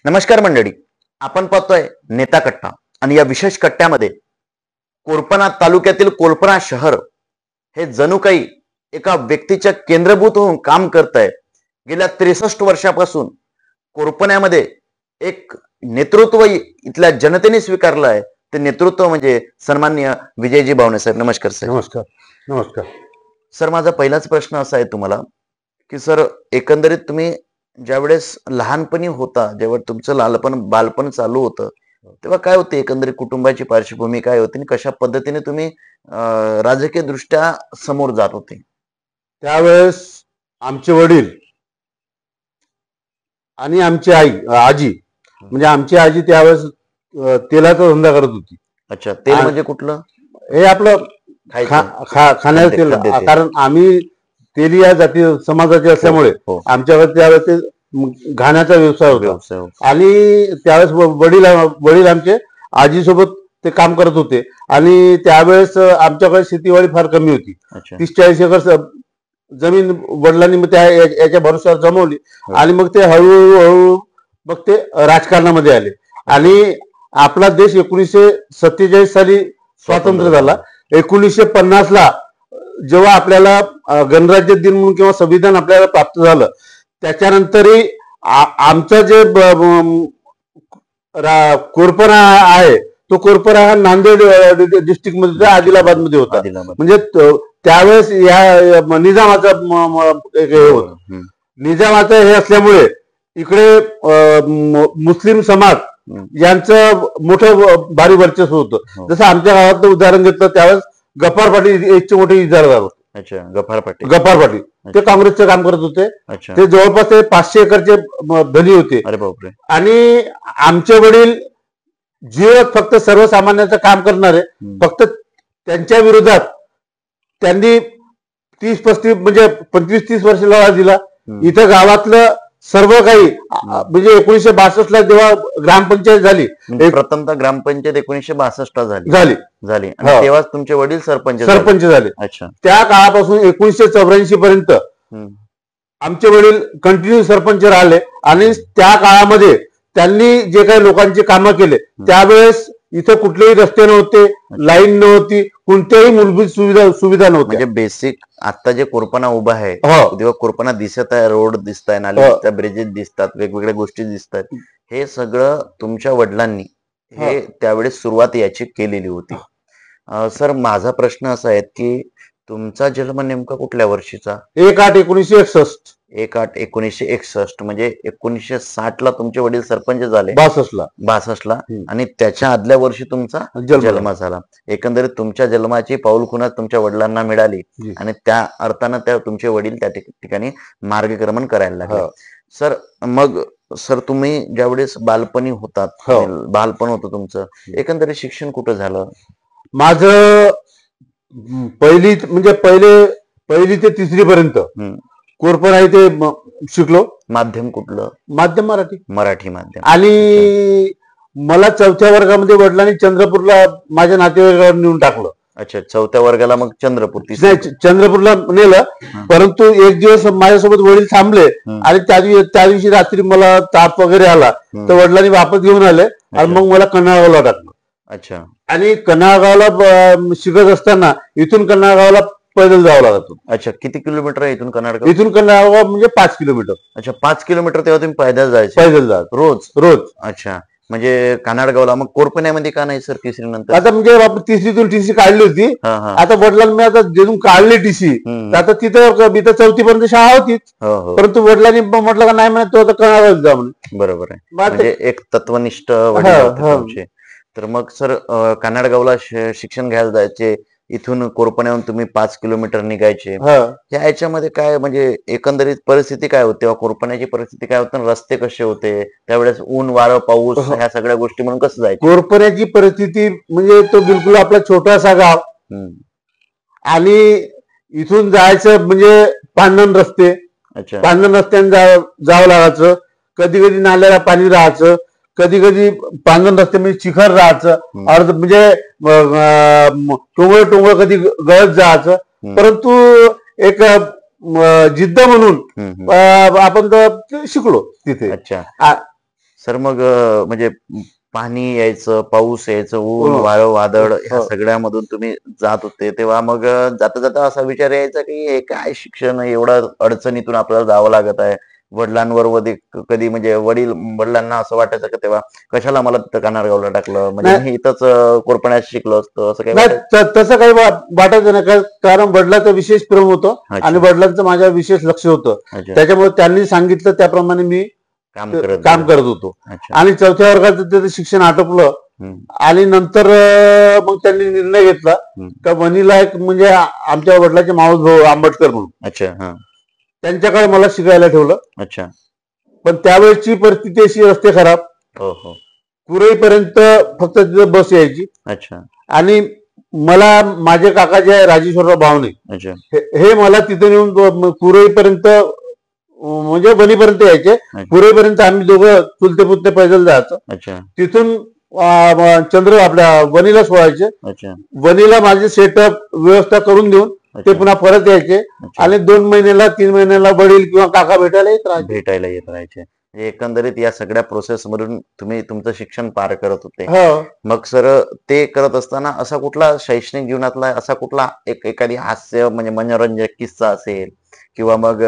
नमस्कार मंडळी, आपण पाहतोय नेता कट्टा आणि या विशेष कट्ट्यामध्ये कोरपणा तालुक्यातील कोरपणा शहर हे जणू काही एका व्यक्तीच्या केंद्रभूत होऊन काम करत आहे. गेल्या 63 वर्षापासून कोरपण्यामध्ये एक नेतृत्व इथल्या जनतेने स्वीकारलं आहे. ते नेतृत्व म्हणजे सन्माननीय विजयजी बावणे साहेब. नमस्कार सर. नमस्कार. नमस्कार सर, माझा पहिलाच प्रश्न असा आहे तुम्हाला की सर, एकंदरीत तुम्ही ज्यावेळेस लहानपणी होता, जेव्हा तुमचं बालपण चालू होतं, तेव्हा काय होते एकंदरीत कुटुंबाची पार्श्वभूमी काय होती आणि कशा पद्धतीने तुम्ही राजकीय दृष्ट्या समोर जात होते? त्यावेळेस आमचे वडील आणि आमची आजी म्हणजे आमची आजी त्यावेळेस तेलाचा धंदा करत होती. अच्छा, तेल म्हणजे कुठलं? हे आपलं खाण्याचं तेल. कारण आम्ही तेली या जाती समाजाचे असल्यामुळे आमच्याकडे त्यावेळेस ते घाण्याचा व्यवसाय होता. आणि त्यावेळेस वडील आमचे आजीसोबत ते काम करत होते. आणि त्यावेळेस आमच्याकडे शेतीवाडी फार कमी होती. 30-40 एकर जमीन वडिलांनी मग त्या याच्या भरोश्यावर जमवली. आणि मग ते हळूहळू मग ते राजकारणामध्ये आले. आणि आपला देश 1947 साली स्वातंत्र्य झाला. 1950 जेव्हा आपल्याला गणराज्य दिन म्हणून किंवा संविधान आपल्याला प्राप्त झालं, त्याच्यानंतरही आमचं जे कोरपणा आहे तो कोरपणा हा नांदेड डिस्ट्रिक्ट मध्ये आदिलाबाद मध्ये होता. म्हणजे त्यावेळेस या निजामाचं हे असल्यामुळे इकडे मुस्लिम समाज यांचं मोठं भारी वर्चस्व होतं. जसं आमच्या गावातलं उदाहरण घेतलं, त्यावेळेस गफ्फार पाटील याचे मोठे इजारदार होते. अच्छा, गफ्फार पाटील ते काँग्रेसचं काम करत होते. ते जवळपास ते 500 एकरचे धनी होते. अरे बापरे. आणि आमचे वडील जे फक्त सर्वसामान्यांचं काम करणारे, फक्त त्यांच्या विरोधात त्यांनी 30-35 म्हणजे 25-30 वर्ष लढा दिला. इथं गावातलं सर्व काही म्हणजे 1962 जेव्हा ग्रामपंचायत झाली, प्रथमतः ग्रामपंचायत 1962 झाली. तेव्हाच तुमचे वडील सरपंच झाले. अच्छा. त्या काळापासून 1984 पर्यंत आमचे वडील कंटिन्यू सरपंच राहिले. आणि त्या काळामध्ये त्यांनी जे काही लोकांची कामं केले, त्यावेळेस इथं कुठलेही रस्ते नव्हते, लाईन नव्हती, कोणत्याही मूलभूत सुविधा नव्हती. म्हणजे बेसिक आता जे कोरपणा उभा आहे तेव्हा कोरपणा दिसत आहे, रोड दिसत आहे, नाले दिसत आहे, ब्रिजेस दिसतात, वेगवेगळ्या गोष्टी दिसतात. हे सगळं तुमच्या वडिलांनी हे त्यावेळेस सुरुवात याची केलेली होती. सर, माझा प्रश्न असा आहे की तुमचा जन्म नेमका कुठल्या वर्षीचा? 1/8/1961. 1/8/1961 म्हणजे 1960 तुमचे वडील सरपंच झाले. 62 आणि त्याच्या आदल्या वर्षी तुमचा जन्म झाला. एकंदरीत तुमच्या जन्माची पाऊलखुणा तुमच्या वडिलांना मिळाली आणि त्या अर्थानं तुमचे वडील त्या ठिकाणी मार्गक्रमण करायला लागले. सर, मग तुम्ही ज्यावेळेस बालपण होतं तुमचं, एकंदरीत शिक्षण कुठं झालं? माझं पहिली ते 3री पर्यंत कोरपणा इथे शिकलो. माध्यम कुठलं? माध्यम मराठी माध्यम. आणि मला 4थ्या वर्गामध्ये वडिलांनी चंद्रपूरला माझ्या नातेवाईकावर नेऊन टाकलं. अच्छा, 4थ्या वर्गाला मग चंद्रपूरला नेलं. परंतु एक दिवस माझ्यासोबत वडील थांबले आणि त्या दिवशी रात्री मला ताप वगैरे आला, तर वडिलांनी वापस घेऊन आले आणि मग मला कन्हाळगावला टाकलं. अच्छा. आणि कन्हाळगावला शिकत असताना इथून कन्हाळगावला पैदल जावं लागत होतं. अच्छा, किती किलोमीटर आहे इथून कन्हाळगाव? इथून कन्हाळगाव म्हणजे 5 किलोमीटर. अच्छा, 5 किलोमीटर. तेव्हा तुम्ही पैदल जात रोज. अच्छा, म्हणजे कन्हाळगावला. मग कोरपण्यामध्ये का नाही सर 3री नंतर? आता म्हणजे आपण 3रीतून टीसी काढली होती. आता वडिलांनी आता जिथून काढली टीसी, आता तिथं 4थी पर्यंत शाळा होतीच. परंतु वडिलांनी म्हटलं का नाही म्हणत, तो आता कन्हाळगाव जा म्हणून. बरोबर आहे. म्हणजे एक तत्वनिष्ठ वडील. तर मग सर, कन्हाळगावला शिक्षण घ्यायला जायचे, इथून कोरपण्याहून तुम्ही 5 किलोमीटर निघायचे. याच्यामध्ये काय म्हणजे एकंदरीत परिस्थिती काय होती, कोरपण्याची परिस्थिती काय होती, रस्ते कसे होते त्यावेळेस, ऊन वारं पाऊस ह्या सगळ्या गोष्टी म्हणून कसं जायचं? कोरपण्याची परिस्थिती म्हणजे तो बिलकुल आपला छोटासा गाव. आणि इथून जायचं म्हणजे पांढण रस्ते. पांढण रस्त्याने जावं लागायचं. कधी कधी नाल्याला पाणी राहायचं, कधी कधी पांढण रस्त्यामध्ये चिखल राहायचं, अर्ध म्हणजे टोंगळ कधी गळत जायचं. परंतु एक जिद्द म्हणून आपण शिकलो तिथे. अच्छा. सर मग म्हणजे पाणी यायचं, पाऊस यायचं, ऊन वाळं वादळ ह्या सगळ्यामधून तुम्ही जात होते, तेव्हा मग जाता जाता असा विचार यायचा की हे काय शिक्षण, एवढं अडचणीतून आपल्याला जावं लागत आहे. वडिलांवर कधी म्हणजे वडिलांना असं वाटायचं का तेव्हा कशाला मला तिथं कानारगावला टाकलं, म्हणजे मी इथंच कोरपण्यात शिकलो असतो, असं काही तसं काही वाटायचं नाही. कारण वडिलांचं विशेष प्रेम होतं आणि वडिलांचं माझ्या विशेष लक्ष होतं. त्याच्यामुळे त्यांनी सांगितलं त्याप्रमाणे मी काम करत होतो. आणि 4थ्या वर्गाचं शिक्षण आटोपलं आणि नंतर मग त्यांनी निर्णय घेतला का वणीला एक म्हणजे आमच्या वडिलांचे मावस भाऊ आंबटकर म्हणून त्यांच्याकडे मला शिकायला ठेवलं. पण त्यावेळेची परिस्थिती अशी, रस्ते खराब, कुरईपर्यंत फक्त तिथं बस यायची. आणि मला माझे काका जे आहे राजेश्वरराव भावने, हे मला तिथे नेऊन कुरईपर्यंत म्हणजे वणीपर्यंत यायचे. पुरेपर्यंत आम्ही दोघं चुलते पुलते पैदल जायचो. तिथून चंद्र आपल्या वणीला सोडायचे. वणीला माझे सेटअप व्यवस्था करून देऊन ते पुन्हा परत यायचे. आणि 2 महिन्याला 3 महिन्याला वडील किंवा काका भेटायला येत राहायचे. एकंदरीत या सगळ्या प्रोसेस मधून तुम्ही तुमचं शिक्षण पार करत होते. मग सर ते करत असताना असा कुठला शैक्षणिक जीवनातला असा कुठला एखादी हास्य म्हणजे मनोरंजक किस्सा असेल, किंवा मग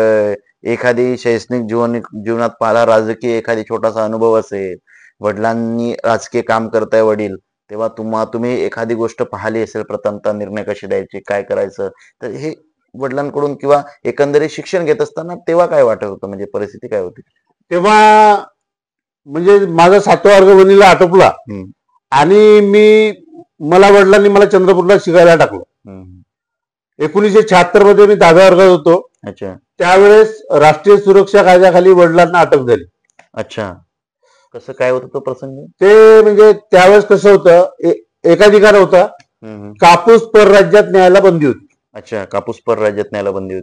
एखादी शैक्षणिक जीवनात पाहिला राजकीय एखादी छोटासा अनुभव असेल, वडिलांनी राजकीय काम करताय वडील, तेव्हा तुम्ही एखादी गोष्ट पाहिली असेल, प्रथमतः निर्णय कसे द्यायचे, काय करायचं, तर हे वडिलांकडून किंवा एकंदरीत शिक्षण घेत असताना तेव्हा काय वाटत होतं, म्हणजे परिस्थिती काय होती तेव्हा? म्हणजे माझा 7वा वर्ग वणीला आटोपला आणि मला वडिलांनी मला चंद्रपूरला शिकायला टाकलं. 1976 मध्ये मी 10व्या वर्गात होतो. त्यावेळेस राष्ट्रीय सुरक्षा कायद्याखाली वडिलांना अटक झाली. कसं काय होतं तो प्रसंग? ते म्हणजे त्यावेळेस कसं होतं, एकाधिकार होता, कापूस परराज्यात न्यायला बंदी होती.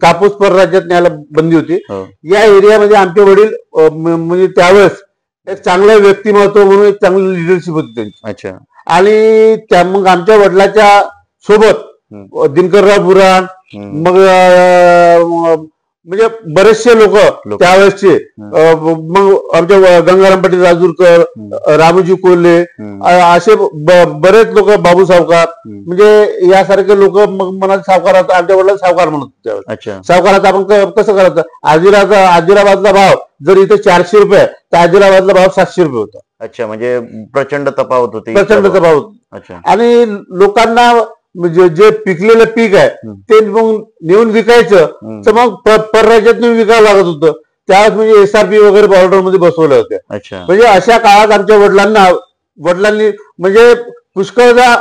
कापूस परराज्यात न्यायला बंदी होती. या एरियामध्ये आमचे वडील म्हणजे त्यावेळेस एक चांगलं व्यक्तिमत्व म्हणून एक चांगली लिडरशिप होती त्यांची. आणि मग आमच्या वडिलांच्या सोबत दिनकरराव बुराड, मग म्हणजे बरेचसे लोक त्यावेळेसचे, मग आमच्या गंगाराम पाटील राजूरकर, रामोजी कोल्हे, असे बरेच लोक, बाबू सावकार, म्हणजे यासारखे लोक मग मला सावकाराचा, आमच्या वडिलांना सावकार म्हणत त्यावेळेस. सावकाराचा आपण कसं करायचं, आदिलाबादला भाव जर इथे 400 रुपये, तर आदिलाबादला भाव 700 रुपये होता. म्हणजे प्रचंड तफावत होती. आणि लोकांना म्हणजे जे पिकलेलं पीक आहे ते मग नेऊन विकायचं, तर मग परराज्यात नेऊन विकावं लागत होतं. त्यावेळेस म्हणजे SRP वगैरे बॉर्डर मध्ये बसवल्या होत्या. म्हणजे अशा काळात आमच्या वडिलांनी म्हणजे पुष्कळदा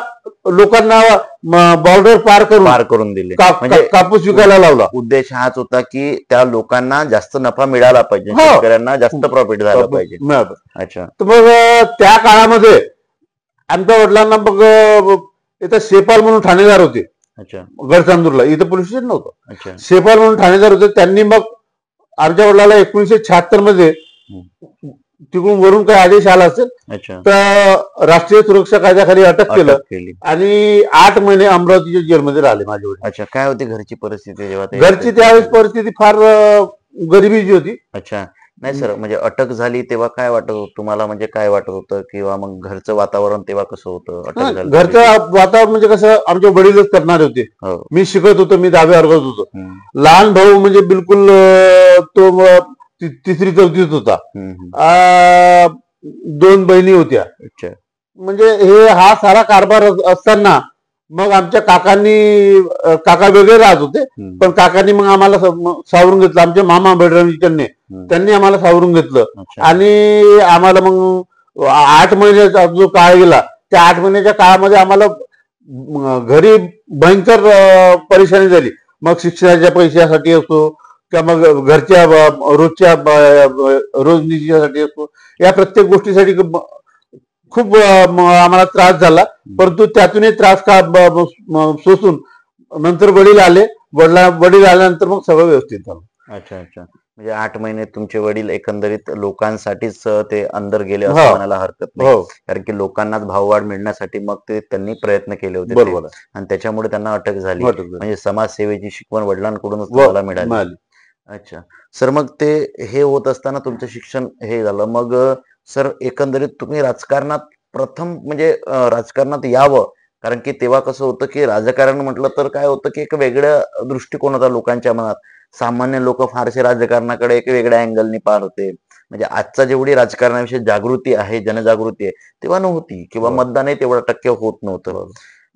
लोकांना बॉर्डर पार करून दिले, म्हणजे कापूस विकायला लावला. उद्देश हाच होता की त्या लोकांना जास्त नफा मिळाला पाहिजे, शेतकऱ्यांना जास्त प्रॉफिट झालं पाहिजे. तर मग त्या काळामध्ये आमच्या वडिलांना मग इथं शेपाल म्हणून ठाणेदार होते गडचांदूरला, इथं पोलीस स्टेशन नव्हतं. शेपाल म्हणून ठाणेदार होते. त्यांनी मग आमच्या वडिलांना 1976 मध्ये तिकडून वरून काही आदेश आला असेल तर राष्ट्रीय सुरक्षा कायद्याखाली अटक केलं आणि 8 महिने अमरावतीच्या जेलमध्ये राहिले माझे वडील. काय होती घरची परिस्थिती जेव्हा? घरची त्यावेळेस परिस्थिती फार गरिबीची होती. नाही सर, म्हणजे अटक झाली तेव्हा काय वाटत होतं तुम्हाला, म्हणजे काय वाटत होतं, किंवा मग घरचं वातावरण तेव्हा कसं होतं? घरचं वातावरण म्हणजे कसं, आमचे वडीलच करणारे होते. मी शिकत होतो, मी 10व्या वर्गात होतो. लहान भाऊ म्हणजे बिलकुल तो 3री 4थीत होता. 2 बहिणी होत्या. म्हणजे हा सारा कारभार असताना मग आमच्या काका वेगळे राहत होते, पण काकांनी मग आम्हाला सावरून घेतलं. आमचे मामा बळीरामजी त्यांनी आम्हाला सावरून घेतलं. आणि आम्हाला मग 8 महिन्याचा जो काळ गेला, त्या 8 महिन्याच्या काळामध्ये आम्हाला घरी भयंकर परेशानी झाली. मग शिक्षणाच्या पैशासाठी असो किंवा मग घरच्या रोजच्या रोजनिशीसाठी असो, या प्रत्येक गोष्टीसाठी खूप आम्हाला त्रास झाला. परंतु त्यातूनही त्रास सोसून नंतर वडील आल्यानंतर मग सगळं व्यवस्थित झालं. म्हणजे 8 महिने तुमचे वडील एकंदरीत लोकांसाठीच ते अंदर गेले असं म्हणायला हरकत नाही, कारण की लोकांनाच भाववाढ मिळण्यासाठी मग ते त्यांनी प्रयत्न केले होते. बरोबर. आणि त्याच्यामुळे त्यांना अटक झाली. म्हणजे समाजसेवेची शिकवण वडिलांकडूनच तुम्हाला मिळाली. सर, मग ते हे होत असताना तुमचं शिक्षण हे झालं. मग सर एकंदरीत तुम्ही राजकारणात प्रथम म्हणजे राजकारणात यावं, कारण की तेव्हा कसं होतं की राजकारण म्हटलं तर काय होतं की एक वेगळ्या दृष्टिकोन होता लोकांच्या मनात. सामान्य लोक फारसे राजकारणाकडे एक वेगळ्या अँगलनी पाहत होते. म्हणजे आजचा जेवढी राजकारणाविषयी जागृती आहे, जनजागृती आहे, तेव्हा नव्हती किंवा मतदानही तेवढा टक्के होत नव्हतं.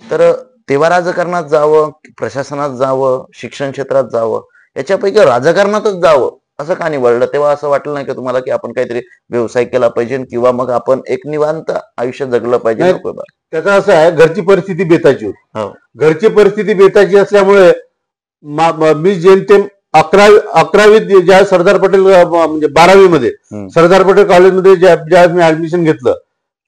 तर तेव्हा राजकारणात जावं, प्रशासनात जावं, शिक्षण क्षेत्रात जावं, याच्यापैकी राजकारणातच जावं असं का निवडलं? तेव्हा असं वाटलं नाही का तुम्हाला की आपण काहीतरी व्यवसाय केला पाहिजे किंवा मग आपण एक निवांत आयुष्य जगलं पाहिजे? त्याचं असं आहे, घरची परिस्थिती बेताची होती. घरची परिस्थिती बेताची असल्यामुळे मी जेमतेम 11वीत ज्या सरदार पटेल म्हणजे 12वी मध्ये सरदार पटेल कॉलेजमध्ये ज्या मी ऍडमिशन घेतलं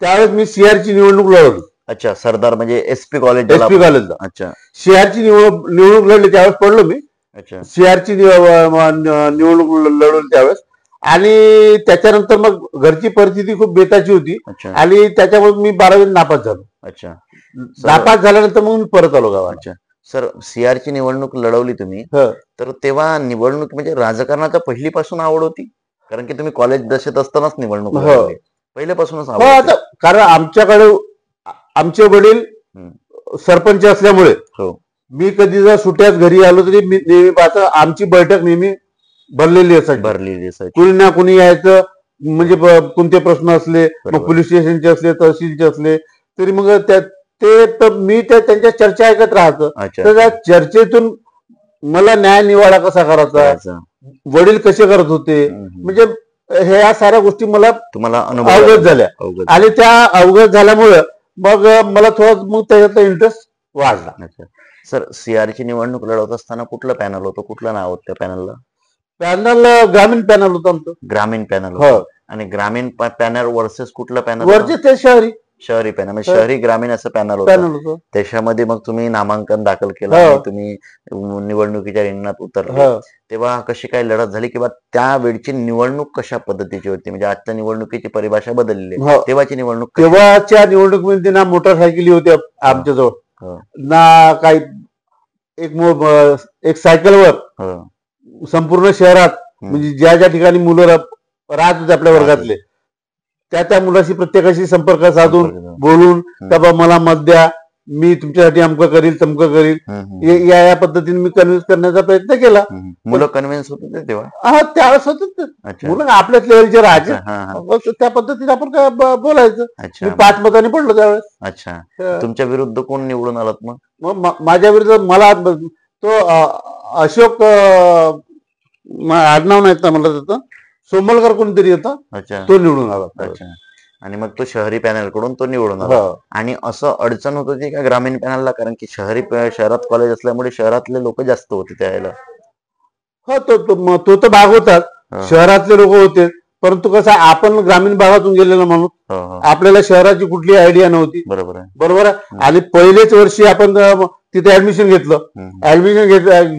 त्यावेळेस मी सीआरची निवडणूक लढवली. अच्छा, सरदार म्हणजे एसपी कॉलेज. कॉलेजला. अच्छा, सीआरची निवडणूक लढली त्यावेळेस पडलो मी. अच्छा, सीआरची निवडणूक लढवली त्यावेळेस. आणि त्याच्यानंतर मग घरची परिस्थिती खूप बेताची होती आणि त्याच्यामुळे मी 12वीत नापास झालो. अच्छा, नापास झाल्यानंतर मग मी परत आलो गावात. अच्छा सर, सीआरची निवडणूक लढवली तुम्ही, तर तेव्हा निवडणूक म्हणजे राजकारणाचा पहिलीपासून आवड होती? कारण की तुम्ही कॉलेज दशेत असतानाच निवडणूक लढवली, पहिल्यापासूनच आवड? कारण आमच्याकडे आमचे वडील सरपंच असल्यामुळे मी कधी जर सुट्यात घरी आलो तरी मी नेहमी पाहता आमची बैठक नेहमी भरलेली असायची. कुणी ना कुणी यायचं, म्हणजे कोणते प्रश्न असले, मग पोलीस स्टेशनचे असले, तहसीलचे असले, तरी मग मी त्यांच्या चर्चा ऐकत राहतो. तर त्या चर्चेतून मला न्याय निवाडा कसा करायचा, वडील कसे करत होते, म्हणजे ह्या साऱ्या गोष्टी मला तुम्हाला अवगत झाल्या. आणि त्या अवगत झाल्यामुळे मग मला थोडं मग त्याच्यातला इंटरेस्ट वाढला. सर, सीआरची निवडणूक लढवत असताना कुठलं पॅनल होतं, कुठलं नाव होतं त्या पॅनलला? पॅनल ग्रामीण पॅनल होतं आमचं. ग्रामीण पॅनल. आणि ग्रामीण पॅनल वर्सेस कुठलं पॅनल? वर्सेस ते शहरी पॅनल, म्हणजे शहरी ग्रामीण असं पॅनल होतं. त्याच्यामध्ये मग तुम्ही नामांकन दाखल केलं आणि तुम्ही निवडणुकीच्या रिंगणात उतरले. तेव्हा कशी काय लढत झाली किंवा त्या वेळची निवडणूक कशा पद्धतीची होती? म्हणजे आजच्या निवडणुकीची परिभाषा बदलली, तेव्हाची निवडणूक? तेव्हाच्या निवडणुकीमध्ये ना मोटरसायकली होत्या आमच्याजवळ, ना काही एक सायकलवर संपूर्ण शहरात म्हणजे ज्या ज्या ठिकाणी मुलं राहत होते आपल्या वर्गातले, त्या मुलाशी प्रत्येकाशी संपर्क साधून बोलून बाबा मला मत द्या, मी तुमच्यासाठी अमकं करील तमकं करील, या पद्धतीने मी कन्व्हिन्स करण्याचा प्रयत्न केला. मुलं कन्व्हिन्स होते तेव्हा? त्यावेळेस होत मुलं आपल्याच लेवलचे राहायचे, त्या पद्धतीने आपण काय बोलायचं. मी 5 मतांनी पडलो त्यावेळेस. अच्छा, तुमच्या विरुद्ध कोण निवडून आलात मग? माझ्या विरुद्ध मला तो अशोक आडनाव नाही का मला, त्याचं सोमलकर कोणतरी होता, तो निवडून आला. अच्छा, आणि मग तो शहरी पॅनल कडून तो निवडून आला. आणि असं अडचण होत होती का ग्रामीण पॅनलला? कारण की शहरात कॉलेज असल्यामुळे शहरातले लोक जास्त होते त्यावेळेला. तो तर भाग होताच, शहरातले लोक होते, परंतु कसं आपण ग्रामीण भागातून गेलेलो म्हणून आपल्याला शहराची कुठली आयडिया नव्हती. बरोबर आहे. आणि पहिलेच वर्षी आपण तिथे ऍडमिशन घेतलं. ऍडमिशन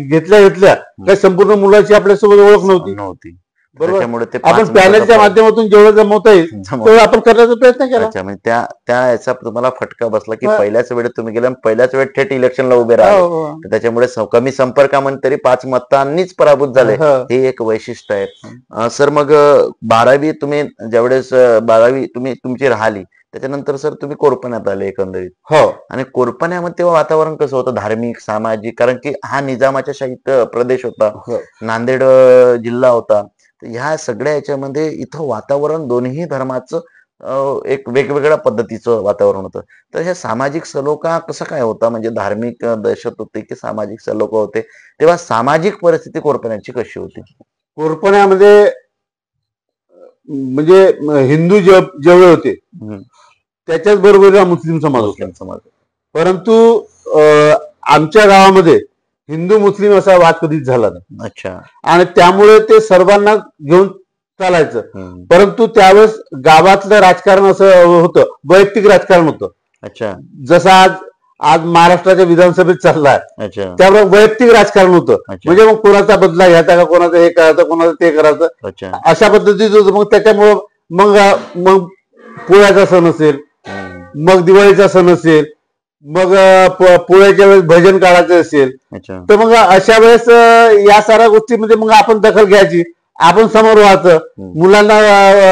घेतल्या काही संपूर्ण मुलाची आपल्यासोबत ओळख नव्हती. बरोबर. आपण पॅनलच्या माध्यमातून जेवढं जमवता येईल तेवढं आपण करण्याचा प्रयत्न केला. अच्छा, म्हणजे त्या याचा तुम्हाला फटका बसला की पहिल्याच वेळेत तुम्ही गेला, पहिल्याच वेळेत थेट इलेक्शनला उभे राहिले, त्याच्यामुळे कमी संपर्कामध्ये तरी 5 मतांनीच पराभूत झाले. हे एक वैशिष्ट्य आहे. सर, मग 12वी तुम्ही ज्यावेळेस 12वी तुमची राहिली, त्याच्यानंतर सर तुम्ही कोरपण्यात आले एकंदरीत. आणि कोरपण्यामध्ये तेव्हा वातावरण कसं होतं, धार्मिक, सामाजिक? कारण की हा निजामाच्या शाहीत प्रदेश होता, नांदेड जिल्हा होता. ह्या सगळ्या याच्यामध्ये इथं वातावरण दोन्ही धर्माचं एक वेगवेगळ्या पद्धतीचं वातावरण होतं. तर हे सामाजिक सलोखा कसा काय होता? म्हणजे धार्मिक दहशत होती की सामाजिक सलोखा होते? तेव्हा सामाजिक परिस्थिती कोरपण्याची कशी होती? कोरपण्यामध्ये म्हणजे हिंदू जेवढे होते त्याच्याच बरोबर मुस्लिम समाज. परंतु आमच्या गावामध्ये हिंदू मुस्लिम असा वाद कधीच झाला नाही. अच्छा. आणि त्यामुळे ते सर्वांना घेऊन चालायचं. परंतु त्यावेळेस गावातलं राजकारण असं होतं, वैयक्तिक राजकारण होतं. अच्छा. जसं आज महाराष्ट्राच्या विधानसभेत चाललाय, त्यामुळे वैयक्तिक राजकारण होतं. म्हणजे मग कोणाचा बदला घ्यायचा का, कोणाचं हे करायचं, कोणाचं ते करायचं, अशा पद्धतीचं होतं. मग त्याच्यामुळं मग पोळ्याचा सण असेल, मग दिवाळीचा सण असेल, मग पोळ्याच्या वेळेस भजन काढायचं असेल, तर मग अशा वेळेस या साऱ्या गोष्टीमध्ये मग आपण दखल घ्यायची आपण समोर व्हायचं, मुलांना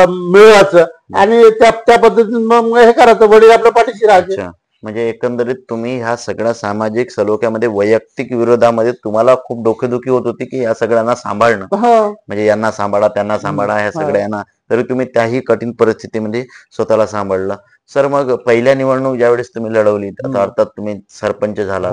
मिळवायचं आणि त्या पद्धतीने मग हे करायचं, वडील आपल्या पाठीशी राहायचे. म्हणजे एकंदरीत तुम्ही ह्या सगळ्या सामाजिक सलोख्यामध्ये वैयक्तिक विरोधामध्ये तुम्हाला खूप डोकेदुखी होत होती की या सगळ्यांना सांभाळणं, म्हणजे यांना सांभाळा त्यांना सांभाळा ह्या सगळ्यांना, तरी तुम्ही त्याही कठीण परिस्थितीमध्ये स्वतःला सांभाळलं. सर मग पहिल्या निवडणूक ज्यावेळेस तुम्ही लढवली, अर्थात तुम्ही सरपंच झाला,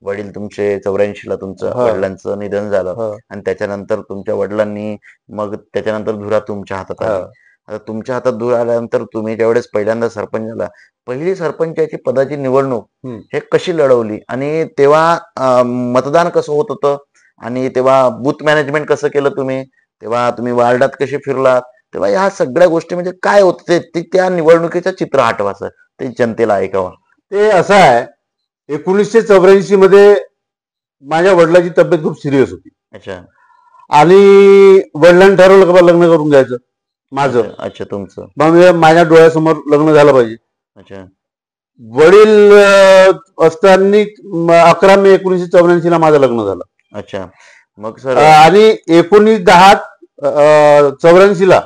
वडील तुमचे 84 ला तुमचं वडिलांचं निधन झालं आणि त्याच्यानंतर तुमच्या वडिलांनी मग त्याच्यानंतर धुरा तुमच्या हातात आला. आता तुमच्या हातात धुरा आल्यानंतर तुम्ही ज्यावेळेस पहिल्यांदा सरपंच झाला, पहिली सरपंचाची पदाची निवडणूक हे कशी लढवली आणि तेव्हा मतदान कसं होत होतं आणि तेव्हा बूथ मॅनेजमेंट कसं केलं तुम्ही, तेव्हा तुम्ही वार्डात कसे फिरलात, तेव्हा ह्या सगळ्या गोष्टी म्हणजे काय होत ते त्या निवडणुकीचं चित्र आठवा सर, ते जनतेला ऐकावं. ते असं आहे, 1984 मध्ये माझ्या वडिलांची तब्येत खूप सिरियस होती. अच्छा. आणि वडिलांनी ठरवलं का लग्न करून घ्यायचं माझं. अच्छा. तुमचं मग माझ्या डोळ्यासमोर लग्न झालं पाहिजे. अच्छा. वडील असताना 11 मे 1984 ला माझं लग्न झालं. अच्छा. मग सर आणि 19/10/84 ला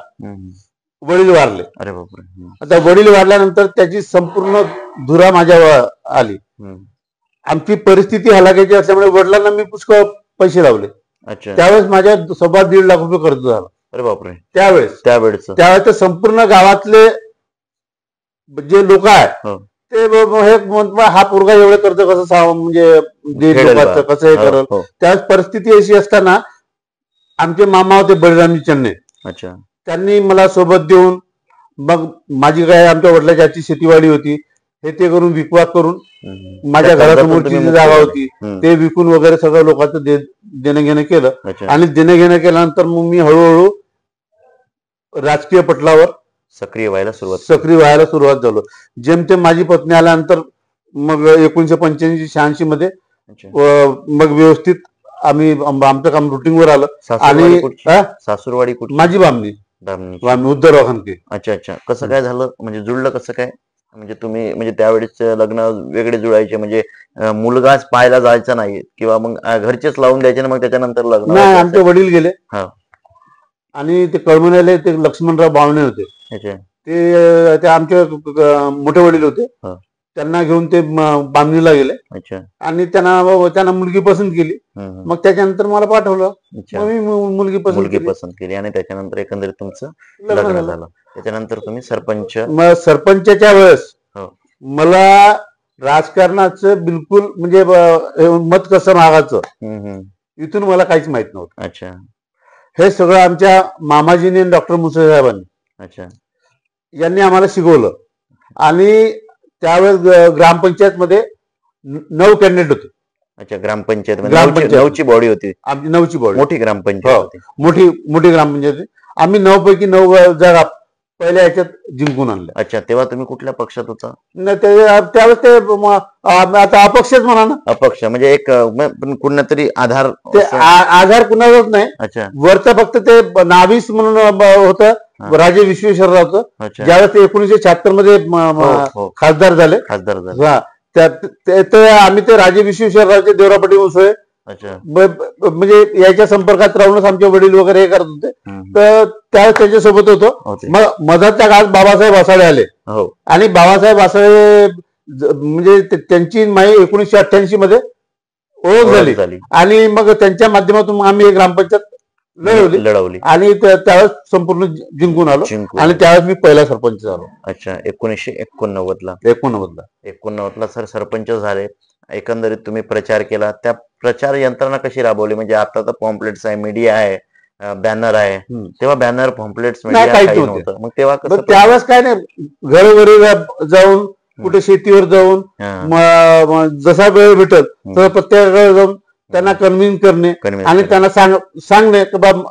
वडील वारले. अरे बापरे. आता वडील वारल्यानंतर त्याची संपूर्ण धुरा माझ्यावर आली. आमची परिस्थिती हलाखीची असल्यामुळे वडिलांना मी पुष्कळ पैसे लावले. अच्छा. त्यावेळेस माझ्या 1.5 लाख रुपये खर्च झाला. अरे बापरे. त्यावेळेस संपूर्ण गावातले जे लोक आहेत ते हे हा पोरगा एवढे कर्ज कसं म्हणजे कसं हे करल. त्यावेळेस परिस्थिती अशी असताना आमचे मामा होते बळीरामजी चन्ने. अच्छा. त्यांनी मला सोबत देऊन मग माझी काय आमच्या वडिलांची आजची शेतीवाडी होती, हे ते करून विकवाक करून माझ्या घरासमोरची जी जागा होती ते विकून वगैरे सगळं लोकांचं देणं घेणं केलं. आणि देणं घेणं केल्यानंतर मग मी हळूहळू राजकीय पटलावर सक्रिय व्हायला सुरुवात झालो. जेमतेम माझी पत्नी आल्यानंतर मग 1985-86 मध्ये मग व्यवस्थित आम्ही आमचं काम रुटीनवर आलं. आणि सासूरवाडी कुठे? माझी बामणी उद्धव वाहनके. अच्छा. अच्छा. कसं काय झालं, म्हणजे जुळलं कसं काय, म्हणजे तुम्ही म्हणजे त्यावेळेस लग्न वेगळे जुळायचे, म्हणजे मुलगाच पाहायला जायचा नाही किंवा मग घरचेच लावून द्यायचे ना मग त्याच्यानंतर लग्न? नाही, आमचे वडील गेले आणि ते कळमण्याला ते लक्ष्मणराव बावणे होते. ते आमचे मोठे वडील होते. त्यांना घेऊन ते बामणीला गेले. आणि त्यांना मुलगी पसंत केली. मग त्याच्यानंतर मला पाठवलं. मी मुलगी पसंत केली आणि त्याच्यानंतर एकंदरीत तुमचं लग्न झालं. त्याच्यानंतर तुम्ही सरपंच. मग सरपंचाच्या वेळेस मला राजकारणाचं बिलकुल म्हणजे मत कसं मागायचं इथून मला काहीच माहित नव्हतं. अच्छा. हे सगळं आमच्या मामाजीने आणि डॉक्टर मुसे साहेबांनी अच्छा यांनी आम्हाला शिकवलं. आणि त्यावेळेस ग्रामपंचायत मध्ये 9 कॅन्डिडेट होते. अच्छा. ग्रामपंचायत 9ची बॉडी होती. आमची 9ची बॉडी, मोठी ग्रामपंचायत होती. मोठी ग्रामपंचायत होती. आम्ही 9 पैकी 9 जागा पहिल्या ह्याच्यात जिंकून आणल्या. अच्छा. तेव्हा तुम्ही कुठल्या पक्षात होता? त्यावेळेस ते आता अपक्षच म्हणा ना. अपक्ष म्हणजे एक कुणा तरी आधार कुणाचाच नाही. अच्छा. वरचं फक्त ते नावीस म्हणून होतं, राजे विश्वेश्वररावचं. ज्यावेळेस ते 1976 मध्ये खासदार झाले. आम्ही ते राजे विश्वेश्वररावचे देवरापटी मुसळे म्हणजे याच्या संपर्कात राहूनच आमचे वडील वगैरे हे करत होते. तर त्यावेळेस त्याच्यासोबत होतो. मग मधातच्या काळात बाबासाहेब आसाळे आले. आणि बाबासाहेब आसाळे म्हणजे त्यांची माई 1988 मध्ये ओळख झाली. आणि मग त्यांच्या माध्यमातून आम्ही एक ग्रामपंचायत लढवली आणि त्यावेळेस संपूर्ण जिंकून आलो. आणि त्यावेळेस मी पहिला सरपंच झालो. अच्छा. 1989 सर सरपंच झाले. एकंदरीत तुम्ही प्रचार केला. त्या प्रचार यंत्रणा कशी राबवली, म्हणजे आता तर पॉम्पलेट्स आहे, मीडिया आहे, बॅनर आहे. तेव्हा बॅनर पॉम्पलेट्स काही नव्हतं. मग तेव्हा त्यावेळेस काय नाही, घरोघरी जाऊन कुठे शेतीवर जाऊन जसा वेळ भेटत तर प्रत्येकाकडे जाऊन त्यांना कन्व्हिन्स करणे आणि त्यांना सांगणे की बाबा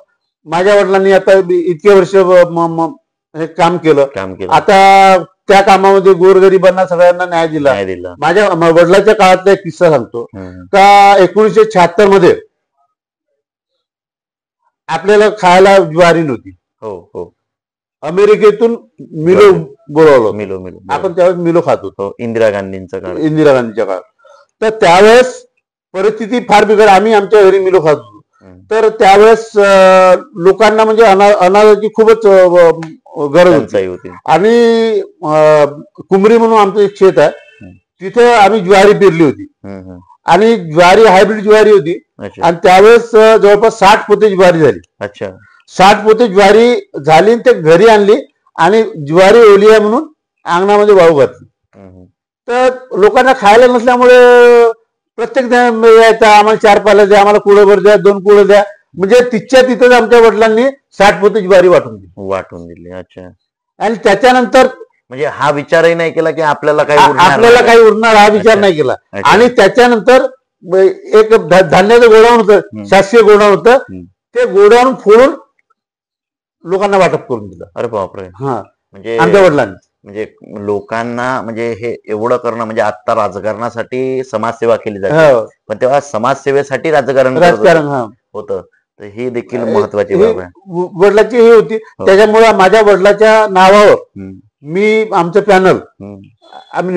माझ्या वडिलांनी आता इतके वर्ष हे काम केलं. आता त्या कामामध्ये गोरगरिबांना सगळ्यांना न्याय दिला. माझ्या वडिलांच्या काळातला एक किस्सा सांगतो का 1976 मध्ये आपल्याला खायला ज्वारी नव्हती. अमेरिकेतून मिलो बोलवलं. आपण त्यावेळेस मिलो खात होतो. इंदिरा गांधींच्या काळात. तर त्यावेळेस परिस्थिती फार बिघड. आम्ही आमच्या घरी मिलो खात होतो. तर त्यावेळेस लोकांना म्हणजे अनाजाची खूपच गरज होती. आणि कुमरी म्हणून आमचं एक शेत आहे, तिथे आम्ही ज्वारी पेरली होती आणि ज्वारी हायब्रिड ज्वारी होती आणि त्यावेळेस जवळपास 60 पोते ज्वारी झाली. अच्छा. 60 पोते ज्वारी झाली, ते घरी आणली आणि ज्वारी ओली आहे म्हणून अंगणामध्ये वाळू घातली. तर लोकांना खायला नसल्यामुळे प्रत्येक जण यायचा, आम्हाला 4 पाल्या द्या, आम्हाला कुळभर द्या, 2 कुळं द्या. म्हणजे तिथच्या तिथंच आमच्या वडिलांनी 60 पोते ज्वारी वाटून दिली. अच्छा. आणि त्याच्यानंतर म्हणजे हा विचारही नाही केला की आपल्याला काही उरणार हा विचार नाही केला. आणि त्याच्यानंतर एक धान्याचं गोडाऊन होतं, शासकीय गोडाऊन होतं, ते गोडाऊन फोडून लोकांना वाटप करून दिलं. अरे बापरे. हा, म्हणजे आमच्या वडिलांनी म्हणजे लोकांना म्हणजे हे एवढं करणं म्हणजे आता राजकारणासाठी समाजसेवा केली जाते, पण तेव्हा समाजसेवेसाठी राजकारण होतं. तर ही देखील महत्वाची बाब आहे. वडिलांची ही होती, त्याच्यामुळे माझ्या वडिलांच्या नावावर मी आमचं पॅनल आम्ही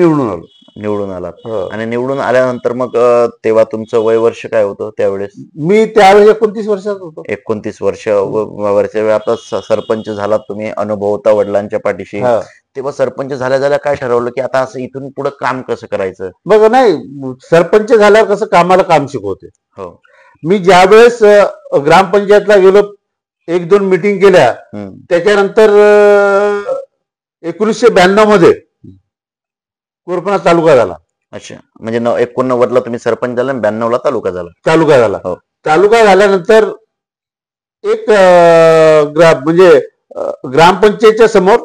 निवडून आलात. आणि निवडून आल्यानंतर मग तेव्हा तुमचं वय वर्ष काय होतं त्यावेळेस? मी त्यावेळेस 29 वर्षाचा होतो. 29 वर्ष आता सरपंच झालात तुम्ही, अनुभव होता वडिलांच्या पाठीशी. तेव्हा सरपंच झाल्या काय ठरवलं की आता असं इथून पुढे काम कसं करायचं? बघ, नाही, सरपंच झाल्यावर कसं कामाला काम शिकवते. हो. मी ज्यावेळेस ग्रामपंचायतला गेलो, 1-2 मीटिंग केल्या, त्याच्यानंतर 1992 मध्ये कोरपणा तालुका झाला. अच्छा. म्हणजे 89 ला तुम्ही सरपंच झाला, 92 ला तालुका झाला. तालुका झाल्यानंतर एक म्हणजे ग्रामपंचायतच्या समोर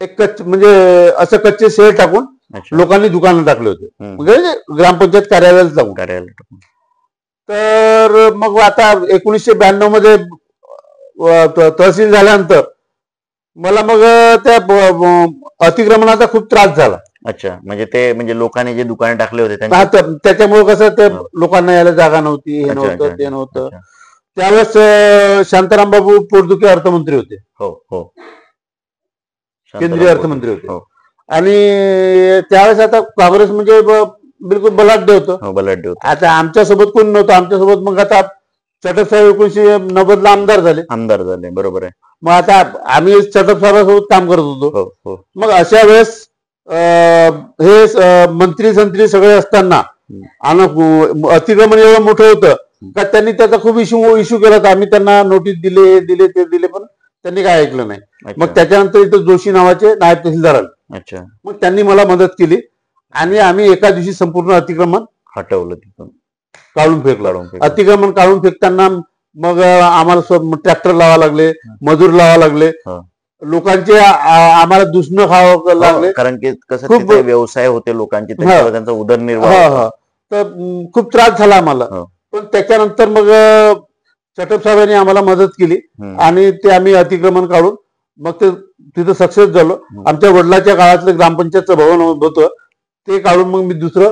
एक म्हणजे असं कच्चे शेड टाकून लोकांनी दुकानं टाकले होते, म्हणजे ग्रामपंचायत कार्यालयाला टाकून. तर मग आता 1992 मध्ये तहसील झाल्यानंतर मला मग त्या अतिक्रमणाचा खूप त्रास झाला. अच्छा. म्हणजे ते म्हणजे लोकांनी जे दुकाने टाकले होते त्याच्यामुळे कसं ते लोकांना यायला जागा नव्हती, हे नव्हतं, ते नव्हतं. त्यावेळेस शांताराम बाबू पोटदुखे अर्थमंत्री होते. हो. केंद्रीय अर्थमंत्री होते. आणि त्यावेळेस आता काँग्रेस म्हणजे बिलकुल बलाढ्य होतं. आता आमच्यासोबत कोण नव्हतं. आमच्यासोबत मग आता चटप साहेब 1990 ला आमदार झाले. बरोबर आहे. मग आता आम्ही चटप साहेबांसोबत काम करत होतो. मग अशा वेळेस हे मंत्री सगळे असताना अतिक्रमण एवढं मोठं होतं का त्यांनी त्याचा खूप इश्यू केला. तर आम्ही त्यांना नोटीस दिले पण त्यांनी काय ऐकलं नाही. मग त्याच्यानंतर इथं जोशी नावाचे नायब तहसीलदार आले. अच्छा. मग त्यांनी मला मदत केली आणि आम्ही एका दिवशी संपूर्ण अतिक्रमण हटवलं, तिथून काढून फेकलं. अतिक्रमण काढून फेकताना मग आम्हाला ट्रॅक्टर लावा लागले, मजूर लावा लागले, लोकांचे आम्हाला दुसणं खावं लागले. कारण की कसं खूप व्यवसाय होते लोकांचे, त्यांचा उदरनिर्वाह. तर खूप त्रास झाला आम्हाला. पण त्याच्यानंतर मग चटप साहेबांनी आम्हाला मदत केली आणि ते आम्ही अतिक्रमण काढून मग ते तिथं सक्सेस झालो. आमच्या वडिलांच्या काळातलं ग्रामपंचायतचं भवन होतं, ते काढून मग मी दुसरं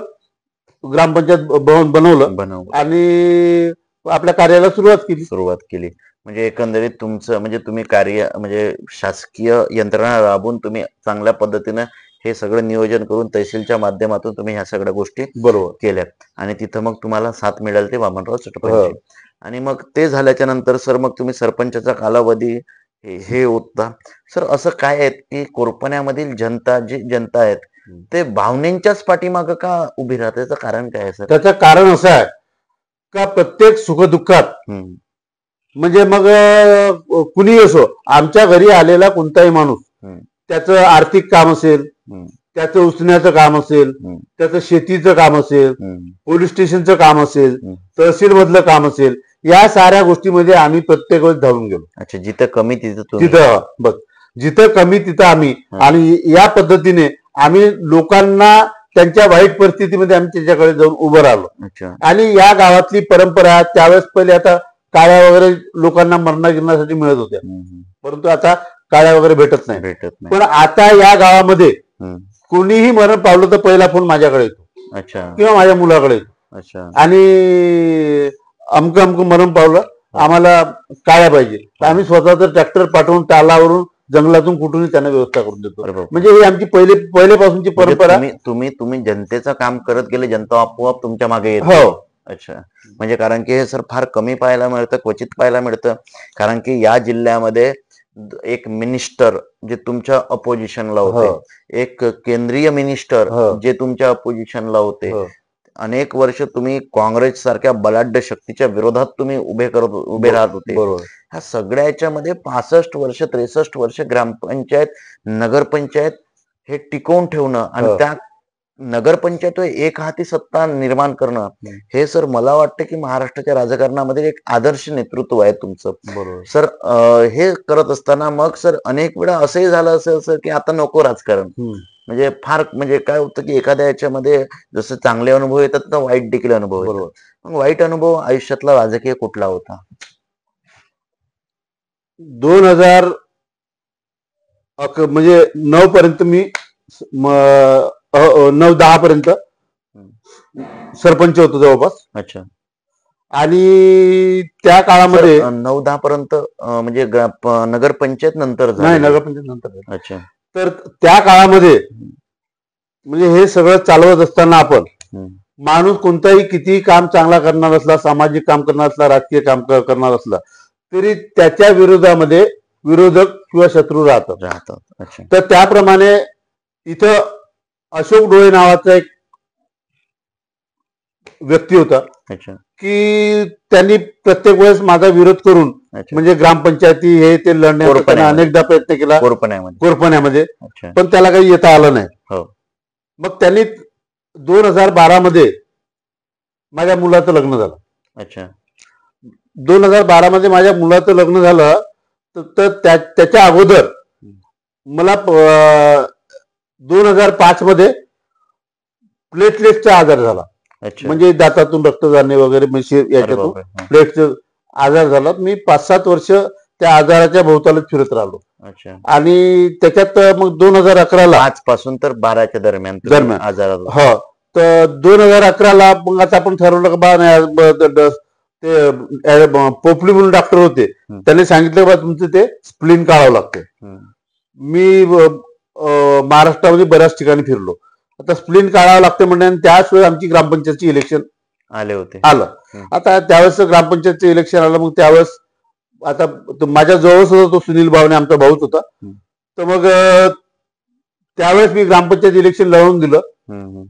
ग्रामपंचायत भवन बनवलं आणि आपल्या कार्याला सुरुवात केली. म्हणजे एकंदरीत तुमचं म्हणजे तुम्ही कार्य म्हणजे शासकीय यंत्रणा राबवून तुम्ही चांगल्या पद्धतीनं हे सगळं नियोजन करून तहसीलच्या माध्यमातून तुम्ही ह्या सगळ्या गोष्टी बरोबर केल्या आणि तिथं मग तुम्हाला साथ मिळाली ते वामनराव चटप. आणि मग ते झाल्याच्या नंतर सर मग तुम्ही सरपंचाचा कालावधी हे होता. सर असं काय आहे की कोरपण्यामधील जी जनता आहेत ते भावनेच्याच पाठीमागं का उभी राहते? त्याचं कारण काय आहे सर? त्याचं कारण असं आहे का प्रत्येक सुखदुःखात म्हणजे मग कुणी असो, आमच्या घरी आलेला कोणताही माणूस त्याचं आर्थिक काम असेल, त्याचं उसण्याचं काम असेल, त्याचं शेतीचं काम असेल, पोलीस स्टेशनचं काम असेल, तहसील मधलं काम असेल, या साऱ्या गोष्टीमध्ये आम्ही प्रत्येक वेळेस धावून गेलो. अच्छा. जिथं कमी जिथं कमी तिथं आम्ही. आणि या पद्धतीने आम्ही लोकांना त्यांच्या वाईट परिस्थितीमध्ये आम्ही त्याच्याकडे जाऊन उभं राहिलो. आणि या गावातली परंपरा त्यावेळेस पहिले आता काळ्या वगैरे लोकांना मरणागिरणासाठी मिळत होत्या, परंतु आता काळ्या वगैरे भेटत नाही. पण आता या गावामध्ये कोणीही मरण पावलं तर पहिला फोन माझ्याकडे येतो. अच्छा. किंवा माझ्या मुलाकडे येतो. अच्छा. आणि अमकं मरण पावलं, आम्हाला काळ्या पाहिजे, तर आम्ही स्वतःच ट्रॅक्टर पाठवून टालावरून जंगलातून कुठूनही त्यांना व्यवस्था करून देतो. म्हणजे ही आमची पहिल्यापासूनची परंपरा. तुम्ही जनतेचं काम करत गेले, जनता आपोआप तुमच्या मागे येते. हो. अच्छा, म्हणजे कारण की हे सर फार कमी पाहायला मिळतं, क्वचित पाहायला मिळतं. कारण की या जिल्ह्यामध्ये एक मिनिस्टर जे तुमच्या अपोजिशनला होते, एक केंद्रीय मिनिस्टर जे तुमच्या अपोजिशनला होते, अनेक वर्ष तुम्ही काँग्रेस सारख्या बलाढ्य शक्तीच्या विरोधात तुम्ही उभे राहत होते. ह्या सगळ्या याच्यामध्ये 65 वर्ष 63 वर्ष ग्रामपंचायत, नगरपंचायत हे टिकवून ठेवणं आणि त्या नगरपंचायत एक हाती सत्ता निर्माण करणं, हे सर मला वाटतं की महाराष्ट्राच्या राजकारणामध्ये एक आदर्श नेतृत्व आहे तुमचं. बरोबर सर. हे करत असताना मग सर अनेक वेळा असंही झालं असेल सर की आता नको राजकारण, म्हणजे फार म्हणजे काय होतं की एखाद्या याच्यामध्ये जसं चांगले अनुभव येतात तर वाईट देखील अनुभव येतात. मग वाईट अनुभव आयुष्यातला राजकीय कुठला होता? 2000 म्हणजे 9 पर्यंत मी 9-10 पर्यंत सरपंच होतो जवळपास. अच्छा. आणि त्या काळामध्ये 9-10 पर्यंत म्हणजे नगरपंचायत नंतर नाही, नगरपंचायत नंतर. अच्छा. तर त्या काळामध्ये म्हणजे हे सगळं चालवत असताना आपण माणूस कोणताही किती काम चांगला करणार असला, सामाजिक काम करणार असला, राजकीय काम करणार असला, तरी त्याच्या विरोधामध्ये विरोधक किंवा शत्रू राहतात. तर त्याप्रमाणे इथं अशोक डोळे नावाचा एक व्यक्ती होता की त्यांनी प्रत्येक वेळेस माझा विरोध करून म्हणजे ग्रामपंचायती हे ते लढण्याचा अनेकदा प्रयत्न केला कोरपण्यामध्ये, पण त्याला काही येता आलं नाही. मग त्यांनी 2012 मध्ये माझ्या मुलाचं लग्न झालं. अच्छा. 2012 मध्ये माझ्या मुलाचं लग्न झालं. तर त्याच्या अगोदर मला 2005 मध्ये प्लेटलेटचा आजार झाला. म्हणजे दातातून रक्त जाणे वगैरे, याच्यातून प्लेटचा आजार झाला. मी 5-7 वर्ष त्या आजाराच्या भोवतालच फिरत राहिलो. आणि त्याच्यात मग 2011ला 5 पासून तर 12च्या दरम्यान आजार. हो. तर 2011ला मग आता आपण ठरवलं की ते पोपली म्हणून डॉक्टर होते, त्यांनी सांगितलं बा तुमचं ते स्प्लिन काढावं लागतं. मी महाराष्ट्रामध्ये बऱ्याच ठिकाणी फिरलो. आता स्प्लिन काढावं लागतं म्हणजे त्याच वेळेस आमची ग्रामपंचायतची इलेक्शन आलं. आता त्यावेळेस ग्रामपंचायतचं इलेक्शन आलं. मग त्यावेळेस आता माझ्या जवळच होता तो सुनील भावने, आमचा भाऊच होता. तर मग त्यावेळेस मी ग्रामपंचायत इलेक्शन लढवून दिलं.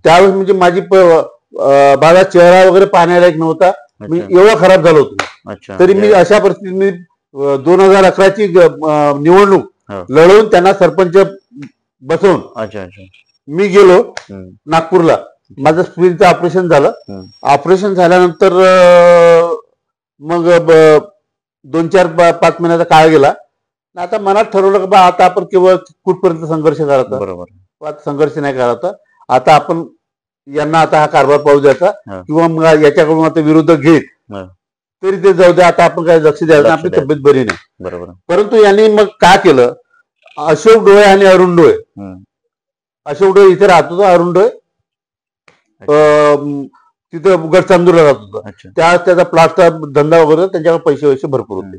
त्यावेळेस म्हणजे माझी माझा चेहरा वगैरे पाहण्यालायक नव्हता, मी एवढा खराब झालो होतो. तरी मी अशा परिस्थितीत मी 2011ची निवडणूक लढवून त्यांना सरपंच बसवून मी गेलो नागपूरला. माझं स्प्लिनचं ऑपरेशन झालं. ऑपरेशन झाल्यानंतर मग 2-4-5 महिन्याचा काळ गेला. आता मनात ठरवलं की बा आता आपण केवळ कुठपर्यंत संघर्ष करायचा. बरोबर. संघर्ष नाही करायचा. आता आपण यांना आता हा कारभार पाहू द्यायचा किंवा मग याच्याकडून आता विरोधक घेत तरी ते जाऊ द्या, आता आपण काय लक्ष द्यायचं, आपली तब्येत बरी नाही. बरोबर. परंतु यांनी मग काय केलं, अशोक डोळे आणि अरुण डोळे, अशोक डोळे इथे राहत होता, अरुण डोळे तिथं गडचांदूरला राहत होता. त्याचा प्लास्टर धंदा वगैरे, त्यांच्याकडे पैसे भरपूर होते.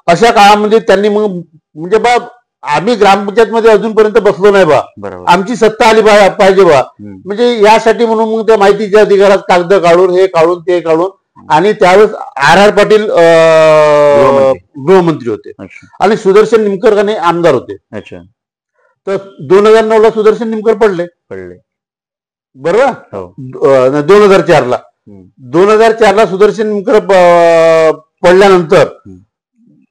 अशा काळामध्ये त्यांनी मग म्हणजे बा आम्ही ग्रामपंचायत मध्ये अजूनपर्यंत बसलो नाही बा, आमची सत्ता आली पाहिजे बा, म्हणजे यासाठी म्हणून मग त्या माहितीच्या अधिकारात कागद काढून हे काढून ते काढून. आणि त्यावेळेस R.R. पाटील गृहमंत्री होते आणि सुदर्शन निमकर आमदार होते. तर 2009ला सुदर्शन निमकर पडले बरोबर. 2004ला सुदर्शन निमकर पडल्यानंतर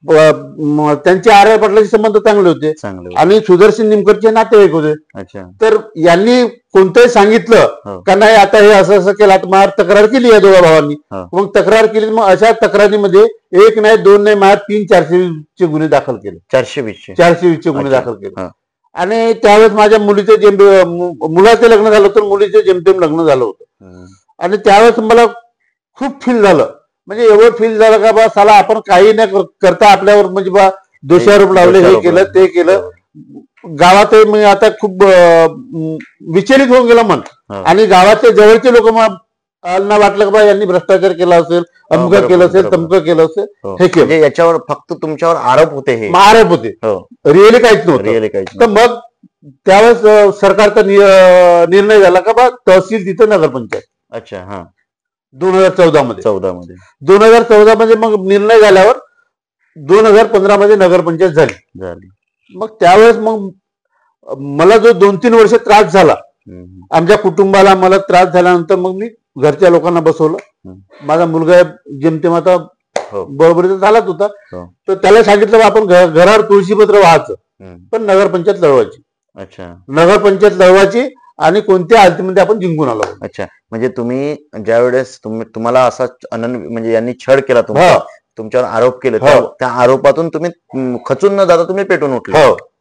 त्यांचे R.R. पाटलाचे संबंध चांगले होते आणि सुदर्शन निमकरचे नातेवाईक होते. तर यांनी कोणतंही सांगितलं का नाही आता हे असं केलं, आता तक्रार केली या दोघा भावांनी. मग तक्रार केली. मग अशा तक्रारीमध्ये 1 नाही 2 नाही 300-400 गुन्हे दाखल केले. 420 गुन्हे दाखल केले. आणि त्यावेळेस माझ्या मुलाचं लग्न झालं होतं, मुलीचं जेमतेम लग्न झालं होतं. आणि त्यावेळेस मला खूप फील झालं, म्हणजे एवढं फील झालं का बा साला आपण काही नाही करता आपल्यावर म्हणजे बा दोषारोप लावले, हे केलं ते केलं. गावात मी आता खूप विचलित होऊन गेला मन. आणि गावातले जवळचे लोक मला वाटलं की बा यांनी भ्रष्टाचार केला असेल, अमकं केलं असेल, तमकं केलं असेल, हे केलं. याच्यावर फक्त तुमच्यावर आरोप होते, हे आरोप होते, रिअली काहीच नव्हतं. तर मग त्यावेळेस सरकारचा निर्णय झाला का बा तहसील तिथं नगरपंचायत. अच्छा. 2014 मध्ये 2014 मध्ये मग निर्णय झाल्यावर 2015 मध्ये नगरपंचायत झाली. मग त्यावेळेस मग मला जो 2-3 वर्ष त्रास झाला, आमच्या कुटुंबाला मला त्रास झाल्यानंतर मग मी घरच्या लोकांना बसवलं. माझा मुलगा जेमतेम आता बरोबरीचा झालाच होता, तर त्याला सांगितलं आपण घरावर तुळशीपत्र व्हायचं, पण नगरपंचायत लढवायची. अच्छा, नगरपंचायत लढवायची आणि कोणत्या हालतीमध्ये आपण जिंकून आलो. अच्छा, म्हणजे तुम्ही ज्यावेळेस तुम्हाला असा म्हणजे यांनी छळ केला, तुमच्यावर आरोप केले, त्या आरोपातून तुम्ही खचून न जाता तुम्ही पेटून उठले.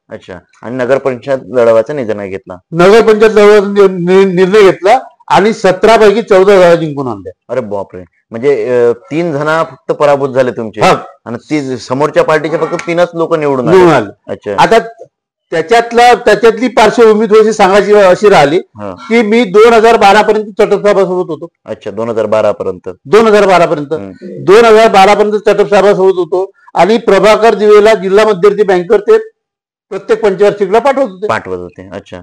अच्छा, आणि नगरपंचायत लढवायचा निर्णय घेतला. नगरपंचायत लढवायचा निर्णय घेतला आणि 17 पैकी 14 जागा जिंकून आणल्या. अरे बापरे, म्हणजे 3 जण फक्त पराभूत झाले तुमचे आणि समोरच्या पार्टीचे फक्त 3च लोक निवडून आले. अच्छा, आता त्याच्यातली पार्श्वभूमी थोडीशी सांगायची अशी राहिली की मी 2012 पर्यंत चटप साहेबांसोबत होतो. अच्छा, 2012 पर्यंत 2012 पर्यंत चटप साहेबांसोबत होतो आणि प्रभाकर दिवेला जिल्हा मध्यवर्ती बँकेवर ते प्रत्येक पंचवार्षिकला पाठवत होते. अच्छा,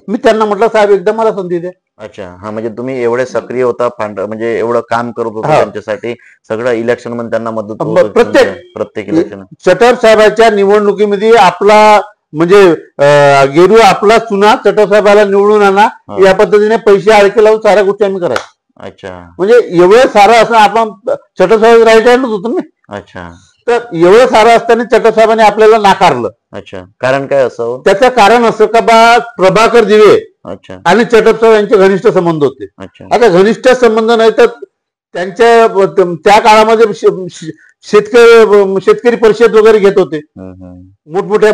मी त्यांना म्हटलं साहेब एकदा मला संधी द्या. अच्छा, हा, म्हणजे तुम्ही एवढे सक्रिय होता, म्हणजे एवढं काम करत होता त्यांच्यासाठी, सगळं इलेक्शन मध्ये त्यांना मदत प्रत्येक इलेक्शन. चटप साहेबांच्या निवडणुकीमध्ये आपला म्हणजे गेरू आपला चुना चटप साहेबाला निवडून आणा या पद्धतीने पैसे अडके लावून साऱ्या गोष्टी आम्ही करायचो. अच्छा, म्हणजे एवढं सारं असं आपण चटप साहेब राईट हँड होतो ना. अच्छा, तर एवढं सारं असताना चटप साहेबांनी आपल्याला नाकारलं. अच्छा, कारण काय असं? त्याचं कारण असं का बा प्रभाकर दिवे अच्छा आणि चटप साहेब यांचे घनिष्ठ संबंध होते. आता घनिष्ठ संबंध नाही तर त्यांच्या त्या काळामध्ये शेतकरी परिषद वगैरे घेत होते मोठमोठ्या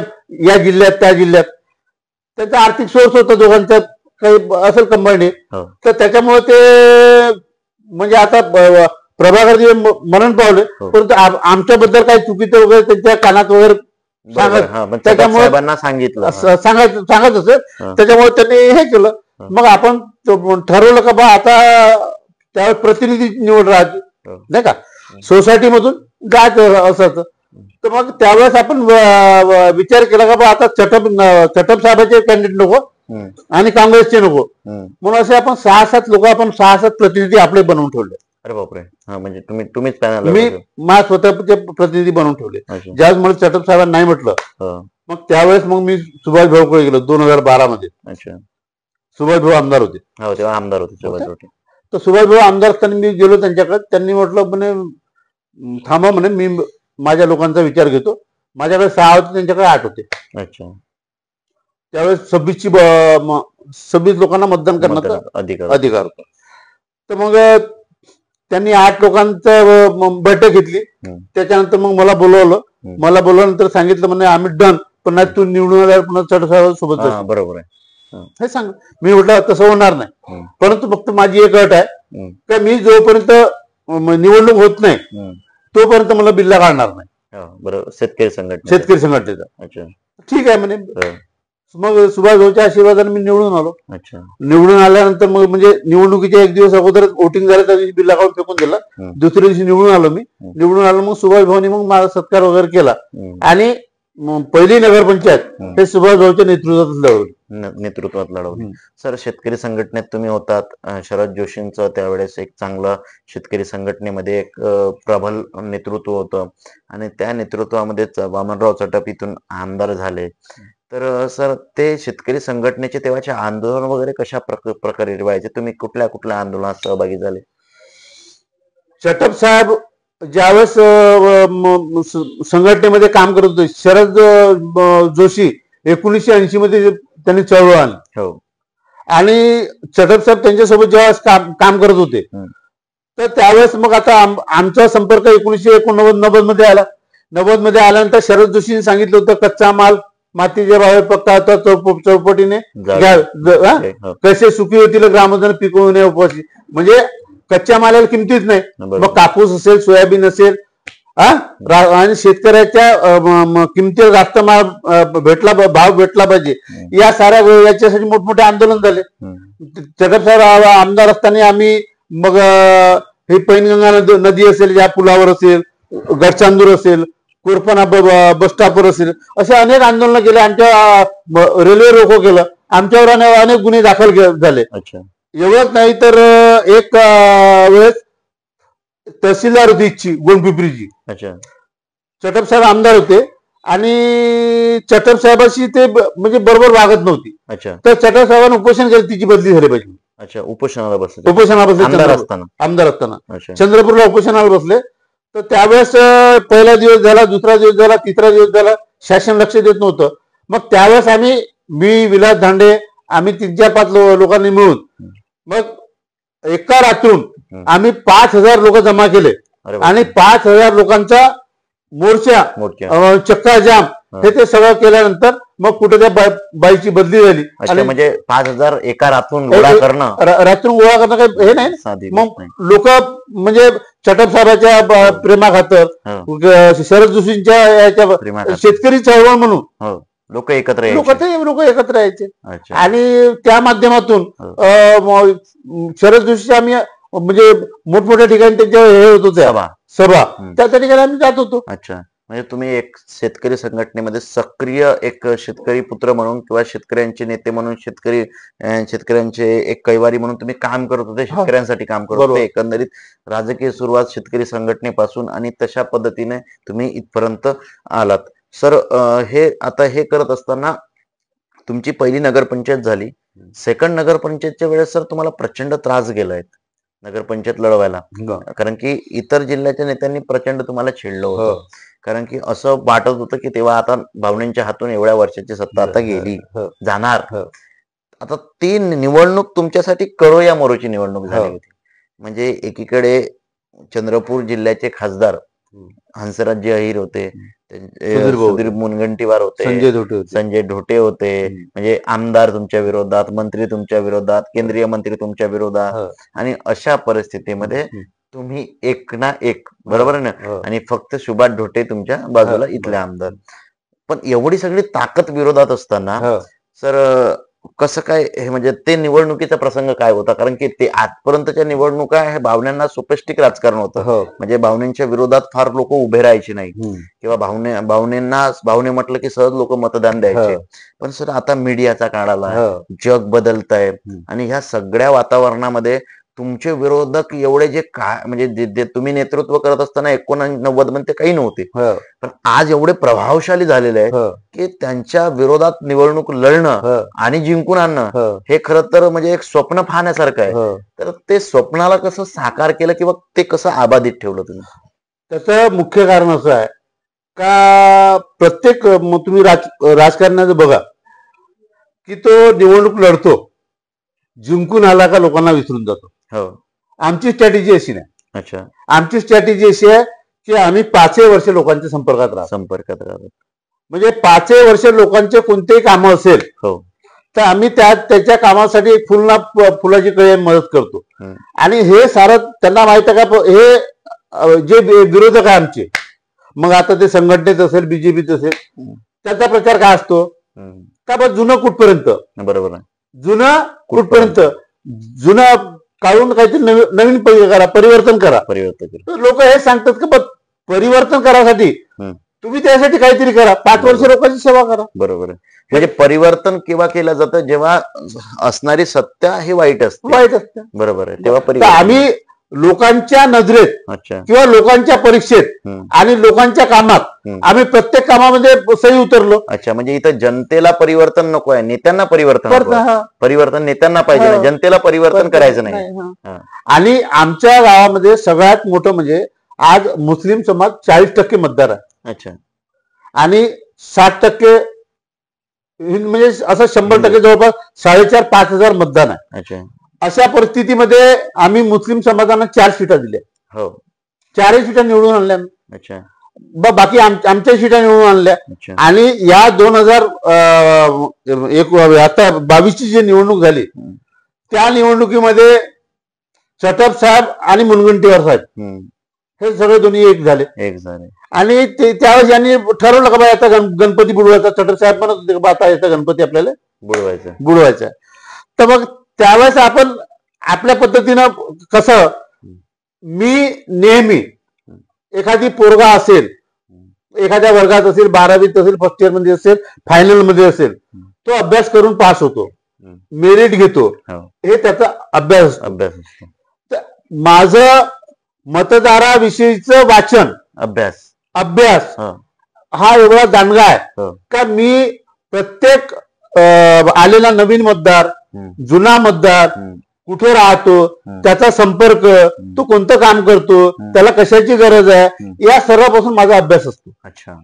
या जिल्ह्यात त्या जिल्ह्यात. त्यांचा आर्थिक सोर्स होता दोघांचा काही असेल कंबाईंड, तर त्याच्यामुळे ते म्हणजे आता प्रभाकर दिवे मरण पावले, परंतु आमच्याबद्दल काही चुकीचं वगैरे त्यांच्या कानात वगैरे त्याच्यामुळे सांगितलं सांगत असेल, त्याच्यामुळे त्यांनी हे केलं. मग आपण ठरवलं का बा आता त्यावेळेस प्रतिनिधी निवड राहते नाही का, सोसायटी मधून जायचं असं. तर मग त्यावेळेस आपण विचार केला का बा आता चटप साहेबांचे कॅन्डिडेट नको आणि काँग्रेसचे नको, म्हणून असे आपण 6-7 लोक आपण 6-7 प्रतिनिधी आपले बनवून ठेवले. अरे बापरे, म्हणजे तुम्हीच पॅनल? मी माझ्या स्वतःचे प्रतिनिधी बनवून ठेवले. ज्यावेळेस मला चटप साहेबांना नाही म्हटलं, मग त्यावेळेस मग मी सुभाष भाऊकडे गेलो 2012 मध्ये. अच्छा, सुभाष भाऊ आमदार होते. हो, तेव्हा आमदार होते सुभाष भाऊ. तर सुभाष भाऊ आमदार असताना मी गेलो त्यांच्याकडे. त्यांनी म्हटलं म्हणे थांबा म्हणे, मी माझ्या लोकांचा विचार घेतो. माझ्याकडे 6 होते, त्यांच्याकडे 8 होते. अच्छा, त्यावेळेस 26 लोकांना मतदान करण्याचा अधिकार होता. तर मग त्यांनी 8 लोकांचं बैठक घेतली. त्याच्यानंतर मग मला बोलवल्यानंतर सांगितलं म्हणे आम्ही डन, पण नाही तू निवडून आल्यावर पुन्हा चटप सोबत. बरोबर आहे, हे सांग. मी म्हटलं तसं होणार नाही, परंतु फक्त माझी एक अट आहे का मी जोपर्यंत निवडणूक होत नाही तोपर्यंत मला बिल्ला काढणार नाही. बरोबर, शेतकरी संघटनेचा. अच्छा, ठीक आहे म्हणे. मग सुभाष भाऊच्या आशीर्वादाने मी निवडून आलो. अच्छा, निवडून आल्यानंतर मग म्हणजे निवडणुकीच्या 1 दिवस अगोदर वोटिंग झालं, त्या दिवशी बिल्ला काढून फेकून दिला. दुसऱ्या दिवशी निवडून आलो मी. निवडून आलो मग सुभाष भाऊनी मग माझा सत्कार वगैरे केला आणि पहिली नगरपंचायत हे सुभाष भाऊच्या नेतृत्वात लढवली. सर, शेतकरी संघटनेत तुम्ही होतात. शरद जोशींचं त्यावेळेस एक चांगलं शेतकरी संघटनेमध्ये एक प्रबल नेतृत्व होतं आणि त्या नेतृत्वामध्येच वामनराव चटप इथून आमदार झाले. तर सर, ते शेतकरी संघटनेचे तेव्हाचे आंदोलन वगैरे कशा प्रकारे व्हायचे? तुम्ही कुठल्या आंदोलनात सहभागी झाले? चटप साहेब ज्यावेळेस संघटनेमध्ये काम करत होते, शरद जोशी 1980 मध्ये त्यांनी चळवळ आणली आणि चटप साहेब त्यांच्यासोबत जेव्हा काम करत होते, तर त्यावेळेस मग आता आमचा संपर्क 1989 मध्ये आला. 90 मध्ये आल्यानंतर शरद जोशींनी सांगितलं होतं कच्चा माल मातीच्या भावे पक्का होता चौपटीने कसे सुखी होतील ग्रामजन पिकवून उपवासी. म्हणजे कच्च्या मालाला किमतीच नाही. मग कापूस असेल, सोयाबीन असेल, आणि शेतकऱ्याच्या किमतीवर जास्त माल भाव भेटला पाहिजे, या साऱ्या याच्यासाठी मोठमोठे आंदोलन झाले. चटप साहेब आमदार असताना आम्ही मग ही पैनगंगा नदी असेल, या पुलावर असेल, गडचांदूर असेल, कोरपणा बस स्टॉपवर असेल, असे अनेक आंदोलन केले. आमच्या रेल्वे रोको केलं, आमच्यावर अनेक गुन्हे दाखल झाले. एवढंच नाही तर एक वेळेस तहसीलदार होती इच्छी गोंडपिंपरीची. अच्छा. चटप साहेब आमदार होते आणि चटप साहेबाशी ते म्हणजे बरोबर वागत नव्हती. अच्छा. तर चटप साहेबांनी उपोषण केलं, तिची बदली झाली पाहिजे. अच्छा. उपोषणाला बसले. आमदार असताना चंद्रपूरला उपोषणाला बसले. तर त्यावेळेस पहिला दिवस झाला, दुसरा दिवस झाला, तिसरा दिवस झाला, शासन लक्ष देत नव्हतं. मग त्यावेळेस मी विलास धांडे आम्ही 3-4-5 लोकांनी मिळून मग एका रात्रून आम्ही 5,000 लोक जमा केले आणि 5,000 लोकांचा मोर्चा चक्का जाम हे ते सगळं केल्यानंतर मग कुठे त्या बाईची बदली झाली. आणि म्हणजे 5,000 एका रात्रून गोळा करणं काही हे नाही. मग लोक म्हणजे चटप साहेबाच्या प्रेमाखातर, शरद जोशींच्या याच्या शेतकरी चळवळ म्हणून लोक एकत्र यायचे आणि त्या माध्यमातून शरद जोशी आम्ही म्हणजे मोठमोठ्या ठिकाणी त्यांच्या हे होत होत्या सभा, त्या ठिकाणी आम्ही जात होतो. अच्छा. म्हणजे तुम्ही एक शेतकरी संघटनेमध्ये सक्रिय एक शेतकरी पुत्र म्हणून किंवा शेतकऱ्यांचे नेते म्हणून, शेतकऱ्यांचे एक कैवारी म्हणून तुम्ही काम करत होते, शेतकऱ्यांसाठी काम करत होते. एकंदरीत राजकीय सुरुवात शेतकरी संघटनेपासून आणि तशा पद्धतीने तुम्ही इथपर्यंत आलात. सर, हे करत असताना तुमची पहिली नगरपंचायत झाली. सेकंड नगरपंचायतच्या वेळेस सर तुम्हाला प्रचंड त्रास गेलाय नगरपंचायत लढवायला, कारण की इतर जिल्ह्याच्या नेत्यांनी प्रचंड तुम्हाला छेडलं होतं. कारण की असं वाटत होतं की तेव्हा आता भावनेंच्या हातून एवढ्या वर्षाची सत्ता आता गेली जाणार. आता ती निवडणूक तुमच्यासाठी करो या मरोची निवडणूक झाली होती. म्हणजे एकीकडे चंद्रपूर जिल्ह्याचे खासदार हंसराज अहिर होते, सुधीर मुनगंटीवार होते, संजय धोटे होते, म्हणजे आमदार तुमच्या विरोधात, मंत्री तुमच्या विरोधात, केंद्रीय मंत्री तुमच्या विरोधात. आणि अशा परिस्थितीमध्ये तुम्ही एक ना एक, बरोबर ना, आणि फक्त सुभाष धोटे तुमच्या बाजूला इथले आमदार. पण एवढी सगळी ताकद विरोधात असताना सर कसं काय हे, म्हणजे ते निवडणुकीचा प्रसंग काय होता? कारण की ते आजपर्यंतच्या निवडणुका हे भावनांना सोपेस्टिक राजकारण होतं. म्हणजे भावनेंच्या विरोधात फार लोक उभे राहायचे नाही किंवा भावने म्हटलं की सहज लोक मतदान द्यायचे. पण सर आता मीडियाचा काळ आला, जग बदलत आहे आणि ह्या सगळ्या वातावरणामध्ये तुमचे विरोधक एवढे जे काय म्हणजे तुम्ही नेतृत्व करत असताना 89 मध्ये काही नव्हते, पण आज एवढे प्रभावशाली झालेले आहेत की त्यांच्या विरोधात निवडणूक लढणं आणि जिंकून आणणं हे खरं तर म्हणजे एक स्वप्न पाहण्यासारखं आहे. तर ते स्वप्नाला कसं साकार केलं किंवा ते कसं आबाधित ठेवलं तुम्ही? त्याचं मुख्य कारण असं आहे का प्रत्येक तुम्ही राजकारणाचं बघा की तो निवडणूक लढतो, जिंकून आला का लोकांना विसरून जातो. आमची स्ट्रॅटेजी अशी नाही. अच्छा. आमची स्ट्रॅटेजी अशी आहे की आम्ही 5 वर्ष लोकांच्या संपर्कात राहतो. म्हणजे 5 वर्ष लोकांचे कोणतेही काम असेल तर आम्ही त्याच्या कामासाठी फुलाची कळी मदत करतो. आणि हे सारं त्यांना माहित आहे का, हे जे विरोधक आहे आमचे, मग आता ते संघटनेत असेल, बीजेपीत असेल, त्याचा प्रचार काय असतो का बस जुनं कुठपर्यंत, बरोबर आहे, जुनं कुठपर्यंत, जुनं काढून काहीतरी नवीन परिवर्तन करा. लोक हे सांगतात की परिवर्तन करासाठी तुम्ही त्यासाठी काहीतरी करा, 5 वर्ष लोकांची सेवा करा. बरोबर आहे. म्हणजे परिवर्तन केव्हा केलं जातं जेव्हा असणारी सत्ता हे वाईट असते. बरोबर आहे. तेव्हा आम्ही लोकांच्या नजरेत किंवा लोकांच्या परीक्षेत आणि लोकांच्या कामात आम्ही प्रत्येक कामामध्ये सही उतरलो. अच्छा. म्हणजे इथं जनतेला परिवर्तन नको आहे, नेत्यांना परिवर्तन नेत्यांना पाहिजे, जनतेला परिवर्तन करायचं नाही. आणि आमच्या गावामध्ये सगळ्यात मोठं म्हणजे आज मुस्लिम समाज 40% मतदार आहे. अच्छा. आणि 60% म्हणजे असं 100% जवळपास 4,500-5,000 मतदान आहे. अच्छा. अशा परिस्थितीमध्ये आम्ही मुस्लिम समाजांना 4 सीटा दिल्या. 4 सीटा निवडून आणल्या. अच्छा. बाकी आमच्या सीटा निवडून आणल्या. आणि या 2022ची जी निवडणूक झाली त्या निवडणुकीमध्ये चटप साहेब आणि मुनगंटीवार साहेब हे सगळे दोन्ही एक झाले. आणि त्यावेळेस यांनी ठरवलं का बाय आता गणपती बुडवायचा. चटप साहेब म्हणत होते का आता याचा गणपती आपल्याला बुडवायचा. तर मग त्यावेळेस आपण आपल्या पद्धतीनं कसं, मी नेहमी एखादी पोरगा असेल, एखाद्या वर्गात असेल, 12वीत असेल, फर्स्ट इयर मध्ये असेल, फायनल मध्ये असेल, तो अभ्यास करून पास होतो, मेरिट घेतो, हे त्याचा अभ्यास असतो. माझं मतदाराविषयीचं वाचन अभ्यास हा एवढा दांडगा आहे का मी प्रत्येक आलेला नवीन मतदार, जुना मतदार, कुठे राहतो, त्याचा संपर्क, तो कोणतं काम करतो, त्याला कशाची गरज आहे, या सर्वांपासून माझा अभ्यास असतो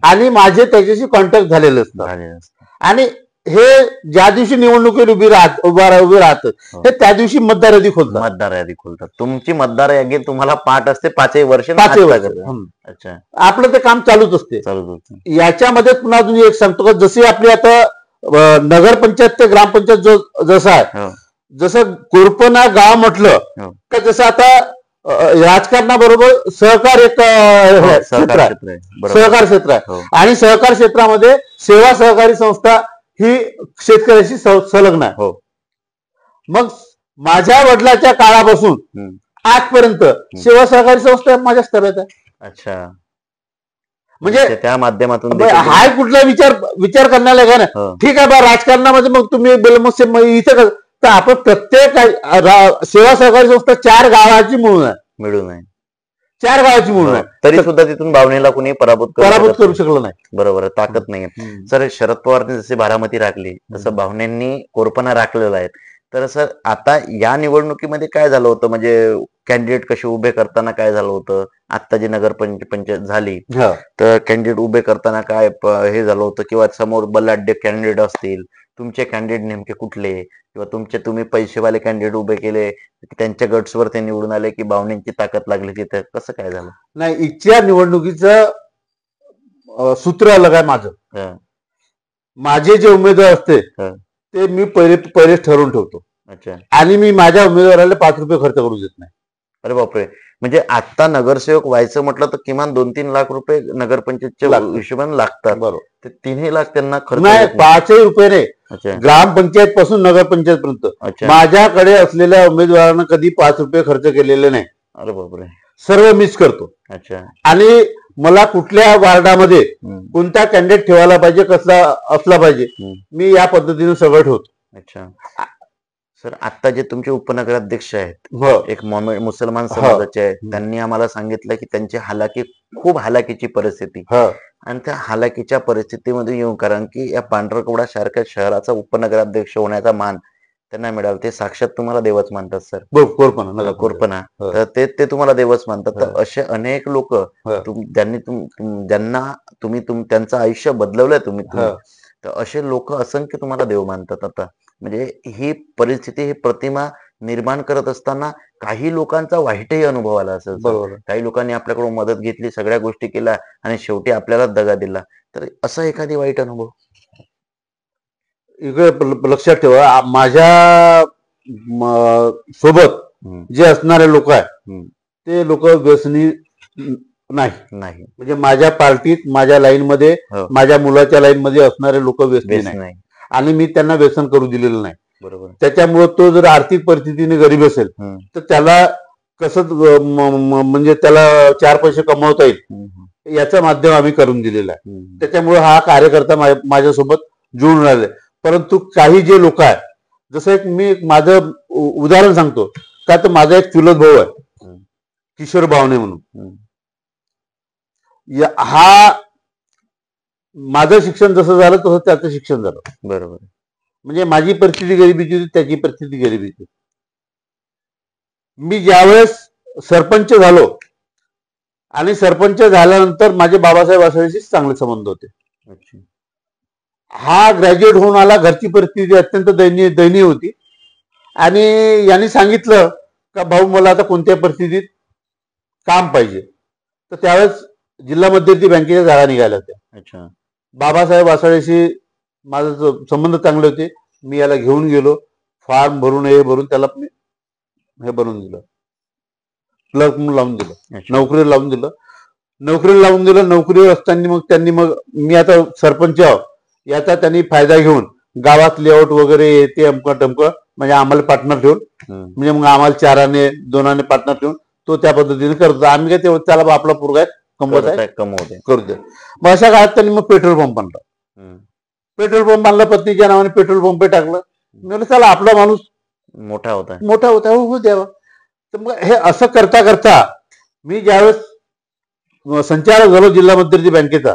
आणि माझे त्याच्याशी कॉन्टॅक्ट झालेले असतात. आणि हे ज्या दिवशी निवडणुकीत उभी राहतात हे त्या दिवशी मतदार यादी खोलतात. तुमची मतदार यादी तुम्हाला पाठ असते 5 वर्ष. अच्छा, आपलं ते काम चालूच असते. याच्यामध्ये पुन्हा अजून एक सांगतो का, जसे आपली आता नगरपंचायत ते ग्रामपंचायत जसं आहे, जसं कोरपना गाव म्हटलं तर जसं आता राजकारणाबरोबर सहकार एक सहकार क्षेत्र आहे आणि सहकार क्षेत्रामध्ये सेवा सहकारी संस्था ही शेतकऱ्याशी संलग्न आहे. मग माझ्या वडिलाच्या काळापासून आजपर्यंत सेवा सहकारी संस्था माझ्या स्तरात आहे. अच्छा, म्हणजे त्या माध्यमातून हा कुठला विचार करण्याला का ना. ठीक आहे बा, राजकारणामध्ये मग तुम्ही इथं तर आपण प्रत्येक सेवा सहकारी संस्था 4 गावाची मिळून आहे 4 गावाची मिळून आहे, तरी सुद्धा तिथून भावनेला कुणी पराभूत करू शकलं नाही. बरोबर, ताकद नाही. सर, शरद पवारने जसे बारामती राखली तसं भावनेंनी कोरपना राखलेला आहे. तर सर, आता या निवडणुकीमध्ये काय झालं होतं, म्हणजे कॅन्डिडेट कसे उभे करताना काय झालं होतं, आता जी नगरपंचायत झाली तर कॅन्डिडेट उभे करताना काय हे झालं होतं, किंवा समोर बलाढ्य कॅन्डिडेट असतील, तुमचे कॅन्डिडेट नेमके कुठले, किंवा तुम्ही पैसेवाले कॅन्डिडेट उभे केले, त्यांच्या गट्सवर ते निवडून आले की भावनेची ताकद लागली तिथे, कसं काय झालं? नाही, इथच्या निवडणुकीचं सूत्र अलग आहे माझं. माझे जे उमेदवार असते ते मी पहिले ठरवून ठेवतो. अच्छा, आणि मी माझ्या उमेदवाराला 5 रुपये खर्च करू देत नाही. अरे बापरे, म्हणजे आता नगरसेवक व्हायचं म्हटलं तर किमान 2-3 लाख रुपये नगरपंचायतच्या हिशोबाने लागतात. बरोबर, ते 3 लाख त्यांना खर्च नाही, 5 रुपये नाही. ग्रामपंचायत पासून नगरपंचायत पर्यंत माझ्याकडे असलेल्या उमेदवारांना कधी 5 रुपये खर्च केलेले नाही. अरे बापरे, सर्व मिस करतो. अच्छा, आणि मला कुठल्या वार्डामध्ये कोणता कॅन्डिडेट ठेवायला पाहिजे, कसला असला पाहिजे, मी या पद्धतीने सगळं ठेवतो. अच्छा सर, आता जे तुमचे उपनगराध्यक्ष आहेत एक मुसलमान समाजाचे आहेत, त्यांनी आम्हाला सांगितलं की त्यांची खूप हालाकीची परिस्थिती, आणि त्या हालाकीच्या परिस्थितीमध्ये येऊन, कारण की या पांढरकवडा सारख्या शहराचा उपनगराध्यक्ष होण्याचा मान त्यांना मिळाला, ते साक्षात तुम्हाला देवच मानतात सर. कोरपना, तर ते तुम्हाला देवच मानतात. तर असे अनेक लोक ज्यांना तुम्ही त्यांचं आयुष्य बदलवलंय तुम्ही, तर असे लोक असंख्य तुम्हाला देव मानतात. आता म्हणजे ही परिस्थिती, ही प्रतिमा निर्माण करत असताना काही लोकांचा वाईटही अनुभव आला असेल. काही लोकांनी आपल्याकडून मदत घेतली, सगळ्या गोष्टी केल्या आणि शेवटी आपल्याला दगा दिला. तर असा एखादी वाईट अनुभव इकडे लक्षात ठेवा, माझ्या सोबत जे असणारे लोक आहेत ते लोक व्यसनी नाही. म्हणजे माझ्या पार्टीत, माझ्या लाईन मध्ये, माझ्या मुलाच्या लाईन मध्ये असणारे लोक व्यसनी नाही, आणि मी त्यांना व्यसन करू दिलेलं नाही. बरोबर. त्याच्यामुळे तो जर आर्थिक परिस्थितीने गरीब असेल तर त्याला कसं म्हणजे त्याला 4 पैसे कमवता येईल याचं माध्यम आम्ही करून दिलेलं आहे. त्याच्यामुळे हा कार्यकर्ता माझ्यासोबत जुळून राहिले. परंतु काही जे लोक आहेत, जसं मी माझं उदाहरण सांगतो का, तर माझा एक चुलत भाऊ आहे किशोर भावने म्हणून. हा माझं शिक्षण जसं झालं तसं त्याचं शिक्षण झालं. बरोबर. म्हणजे माझी परिस्थिती गरिबीची होती, त्याची परिस्थिती गरिबीची. मी ज्यावेळेस सरपंच झालो आणि सरपंच झाल्यानंतर माझे बाबासाहेब आसळेशी चांगले संबंध होते. हा ग्रॅज्युएट होऊन आला, घरची परिस्थिती अत्यंत दयनीय होती, आणि यांनी सांगितलं का भाऊ मला आता कोणत्या परिस्थितीत काम पाहिजे. तर त्यावेळेस जिल्हा मध्यवर्ती बँकेच्या जागा निघाल्या होत्या. बाबासाहेब आसळेशी माझे संबंध चांगले होते. मी याला घेऊन गेलो, फॉर्म भरून हे भरून त्याला हे बनवून दिलं, क्लर्क म्हणून लावून दिलं, नोकरीला लावून दिलं. नोकरीवर असताना मग त्यांनी मी आता सरपंच याचा त्यांनी फायदा घेऊन गावात लेआउट वगैरे ते अमकं टमकं, म्हणजे आम्हाला पार्टनर ठेवून, म्हणजे मग आम्हाला 4 2 पार्टनर ठेवून तो त्या पद्धतीने करतो. आम्ही काय ते त्याला आपला पोरगा कमवते करू दे. मग अशा काळात त्यांनी मग पेट्रोल पंप आणला, पत्नीच्या नावाने पेट्रोल पंप टाकलं. म्हणजे चला आपला माणूस मोठा होता, होऊ द्यावा. तर मग हे असं करता मी ज्यावेळेस संचालक झालो जिल्हा मध्यवर्ती बँकेचा,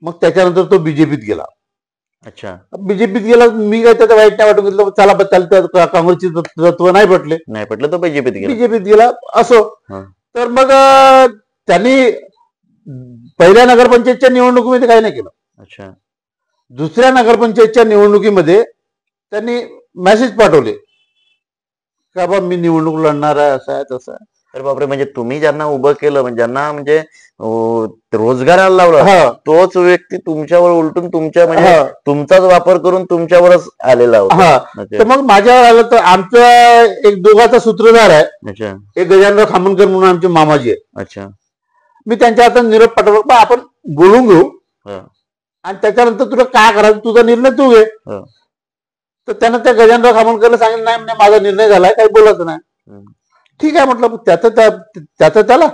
मग त्याच्यानंतर तो बीजेपीत गेला. अच्छा, बीजेपीत गेला. मी काय त्याचं वाईट नाही वाटून घेतलं, चला चालतं, काँग्रेसची तत्व नाही पटले तो बीजेपीत गेला असो. तर मग त्यांनी पहिल्या नगरपंचायतच्या निवडणुकीमध्ये काही नाही केलं. अच्छा, दुसऱ्या नगरपंचायतच्या निवडणुकीमध्ये त्यांनी मेसेज पाठवले का बा मी निवडणूक लढणार आहे, असं आहे तसं आहे. अरे बापरे, म्हणजे तुम्ही ज्यांना उभं केलं, म्हणजे ज्यांना म्हणजे रोजगाराला लावला, तोच व्यक्ती तुमच्यावर उलटून तुमच्या म्हणजे तुमचाच वापर करून तुमच्यावरच आलेला होता. तर मग माझ्यावर आलं. तर आमचा एक दोघाचा सूत्रधार आहे. अच्छा, एक गजानराव खामनकर म्हणून आमचे मामाजी आहे. अच्छा, मी त्यांच्या हातात निरोप पाठवला, आपण बोलून घेऊ आणि त्याच्यानंतर तुला काय करायचं तुझा निर्णय तू घे. तर त्यानं त्या गजानराव खामनकरला सांगितलं नाही, माझा निर्णय झालाय, काही बोलायचं नाही. ठीक आहे म्हटलं, त्याचं त्याला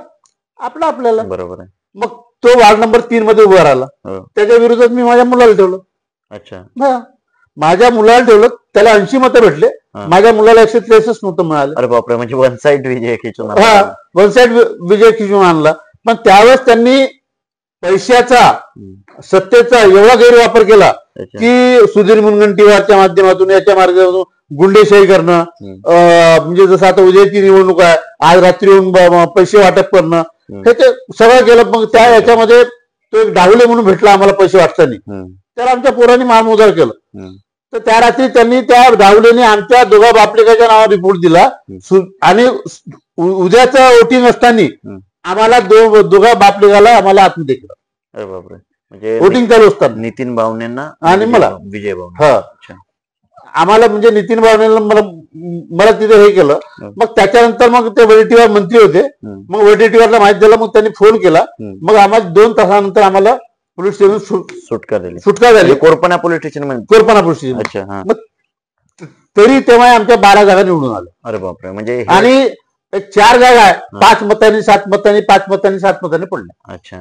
आपलं आपल्याला. बरोबर आहे. मग तो वार्ड नंबर 3 मध्ये उभा राहिला. त्याच्या विरोधात मी माझ्या मुलाला ठेवलं. अच्छा, माझ्या मुलाला ठेवलं, त्याला 80 मतं भेटले, माझ्या मुलाला 163 मतं मिळाले. अरे बापरे, म्हणजे वन साइड विजय खिचून वन साइड विजय खिचून आणला. पण त्यावेळेस त्यांनी पैशाचा, सत्तेचा एवढा गैरवापर केला की सुधीर मुनगंटीवारच्या माध्यमातून, याच्या मार्गातून गुंडेशाही करणं, म्हणजे जसं आता उद्याची निवडणूक आहे, आज रात्री येऊन पैसे वाटप करणं, हे ते सगळं केलं. मग त्या याच्यामध्ये तो एक डावले म्हणून भेटला आम्हाला पैसे वाटताना, तर आमच्या पोरांनी मारमुदार केलं. तर त्या रात्री त्यांनी त्या डावलेने आमच्या दोघा बापलेकाच्या नावावर रिपोर्ट दिला आणि उद्याचं वोटिंग असताना आम्हाला दोघा बापलेकाला आम्हाला आत्महत्या केलं. अरे बापरे, म्हणजे वोटिंग चालू असताना नितीन बावनेंना आणि मला विजय बावने आम्हाला म्हणजे नितीन बावनेला मला तिथे हे केलं. मग त्याच्यानंतर मग ते वडेट्टीवार मंत्री होते. मग वडेट्टीवारला माहिती झालं, मग त्यांनी फोन केला. मग आम्हाला 2 तासानंतर आम्हाला पोलीस स्टेशन सुटका झाली. Korpana police station Korpana police station. अच्छा, मग तरी तेव्हा आमच्या 12 जागा निवडून आल्या. अरे बापरे, म्हणजे आणि 4 जागा आहे 5 मतांनी 7 मतांनी 5 मतांनी 7 मतांनी पडल्या. अच्छा,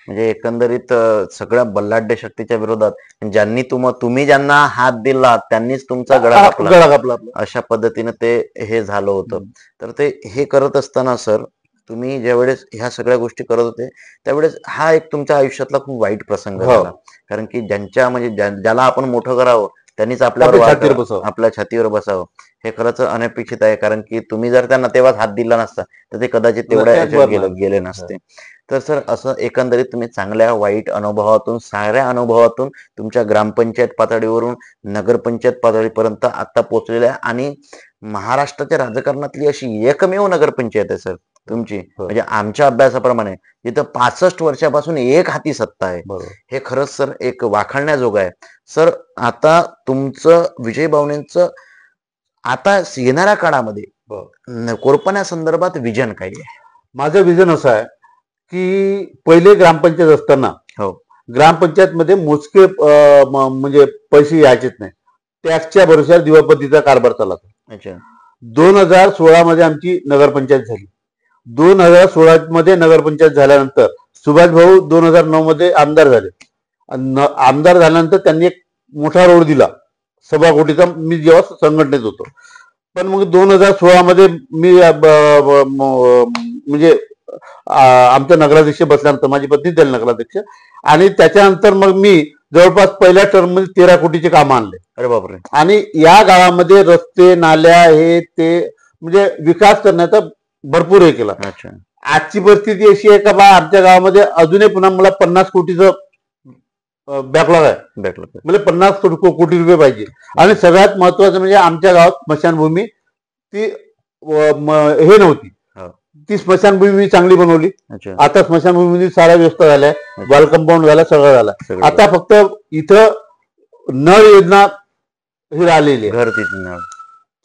म्हणजे एकंदरीत सगळ्या बल्लाढ्य शक्तीच्या विरोधात ज्यांनी तुम्ही ज्यांना हात दिला त्यांनीच तुमचा गळा कापला, अशा पद्धतीने ते हे झालं होतं. तर ते हे करत असताना सर, तुम्ही ज्यावेळेस ह्या सगळ्या गोष्टी करत होते त्यावेळेस हा एक तुमच्या आयुष्यातला खूप वाईट प्रसंग झाला. कारण की ज्यांच्या म्हणजे ज्याला आपण मोठं करावं त्यांनीच आपल्या छातीवर बसावं, हे खरंच अनपेक्षित आहे. कारण की तुम्ही जर त्यांना तेव्हाच हात दिला नसता तर ते कदाचित तेवढ्या गेले नसते. तर सर, असं एकंदरीत तुम्ही चांगल्या वाईट अनुभवातून, साऱ्या अनुभवातून तुमच्या ग्रामपंचायत पातळीवरून नगरपंचायत पातळीपर्यंत आता पोहोचलेल्या आणि महाराष्ट्राच्या राजकारणातली अशी एकमेव नगरपंचायत आहे सर तुमची. म्हणजे आमच्या अभ्यासाप्रमाणे जिथं 65 वर्षापासून एक हाती सत्ता आहे, हे खरंच सर एक वाखाणण्याजोगं आहे. सर, आता तुमचं विजय बावनेंचं आता येणाऱ्या काळामध्ये कोरपण्या संदर्भात विजन काय आहे? माझं विजन असं आहे की पहिले ग्रामपंचायत असताना ग्रामपंचायत मध्ये मोजके म्हणजे पैसे यायचेच नाही. टॅक्सच्या भरोश्यावर दिवापतीचा कारभार चालला. अच्छा, 2016 मध्ये आमची नगरपंचायत झाली. 2016 मध्ये नगरपंचायत झाल्यानंतर सुभाष भाऊ 2009 मध्ये आमदार झाले. आमदार झाल्यानंतर त्यांनी एक मोठा रोड दिला सभाकोटीचा, मी जेव्हा संघटनेत होतो. पण मग 2016 मध्ये मी म्हणजे आमच्या नगराध्यक्ष बसल्यानंतर माझी पत्नी त्याला नगराध्यक्ष, आणि त्याच्यानंतर मग मी जवळपास पहिल्या टर्म मध्ये 13 कोटीचे काम आणले. अरे बापरे. आणि या गावामध्ये रस्ते, नाल्या, हे ते म्हणजे विकास करण्याचा भरपूर हे केला. आजची परिस्थिती अशी आहे का बा आमच्या गावामध्ये अजूनही पुन्हा मला 50 कोटीचं बॅकलॉग आहे. म्हणजे 50 कोटी रुपये पाहिजे. आणि सगळ्यात महत्वाचं म्हणजे आमच्या गावात स्मशानभूमी ती हे नव्हती, ती स्मशानभूमी मी चांगली बनवली. आता स्मशानभूमी साऱ्या व्यवस्था झाल्या, वॉल कंपाऊंड झाला, सगळं झालं. आता फक्त इथं नळ योजना ही आलेली आहे.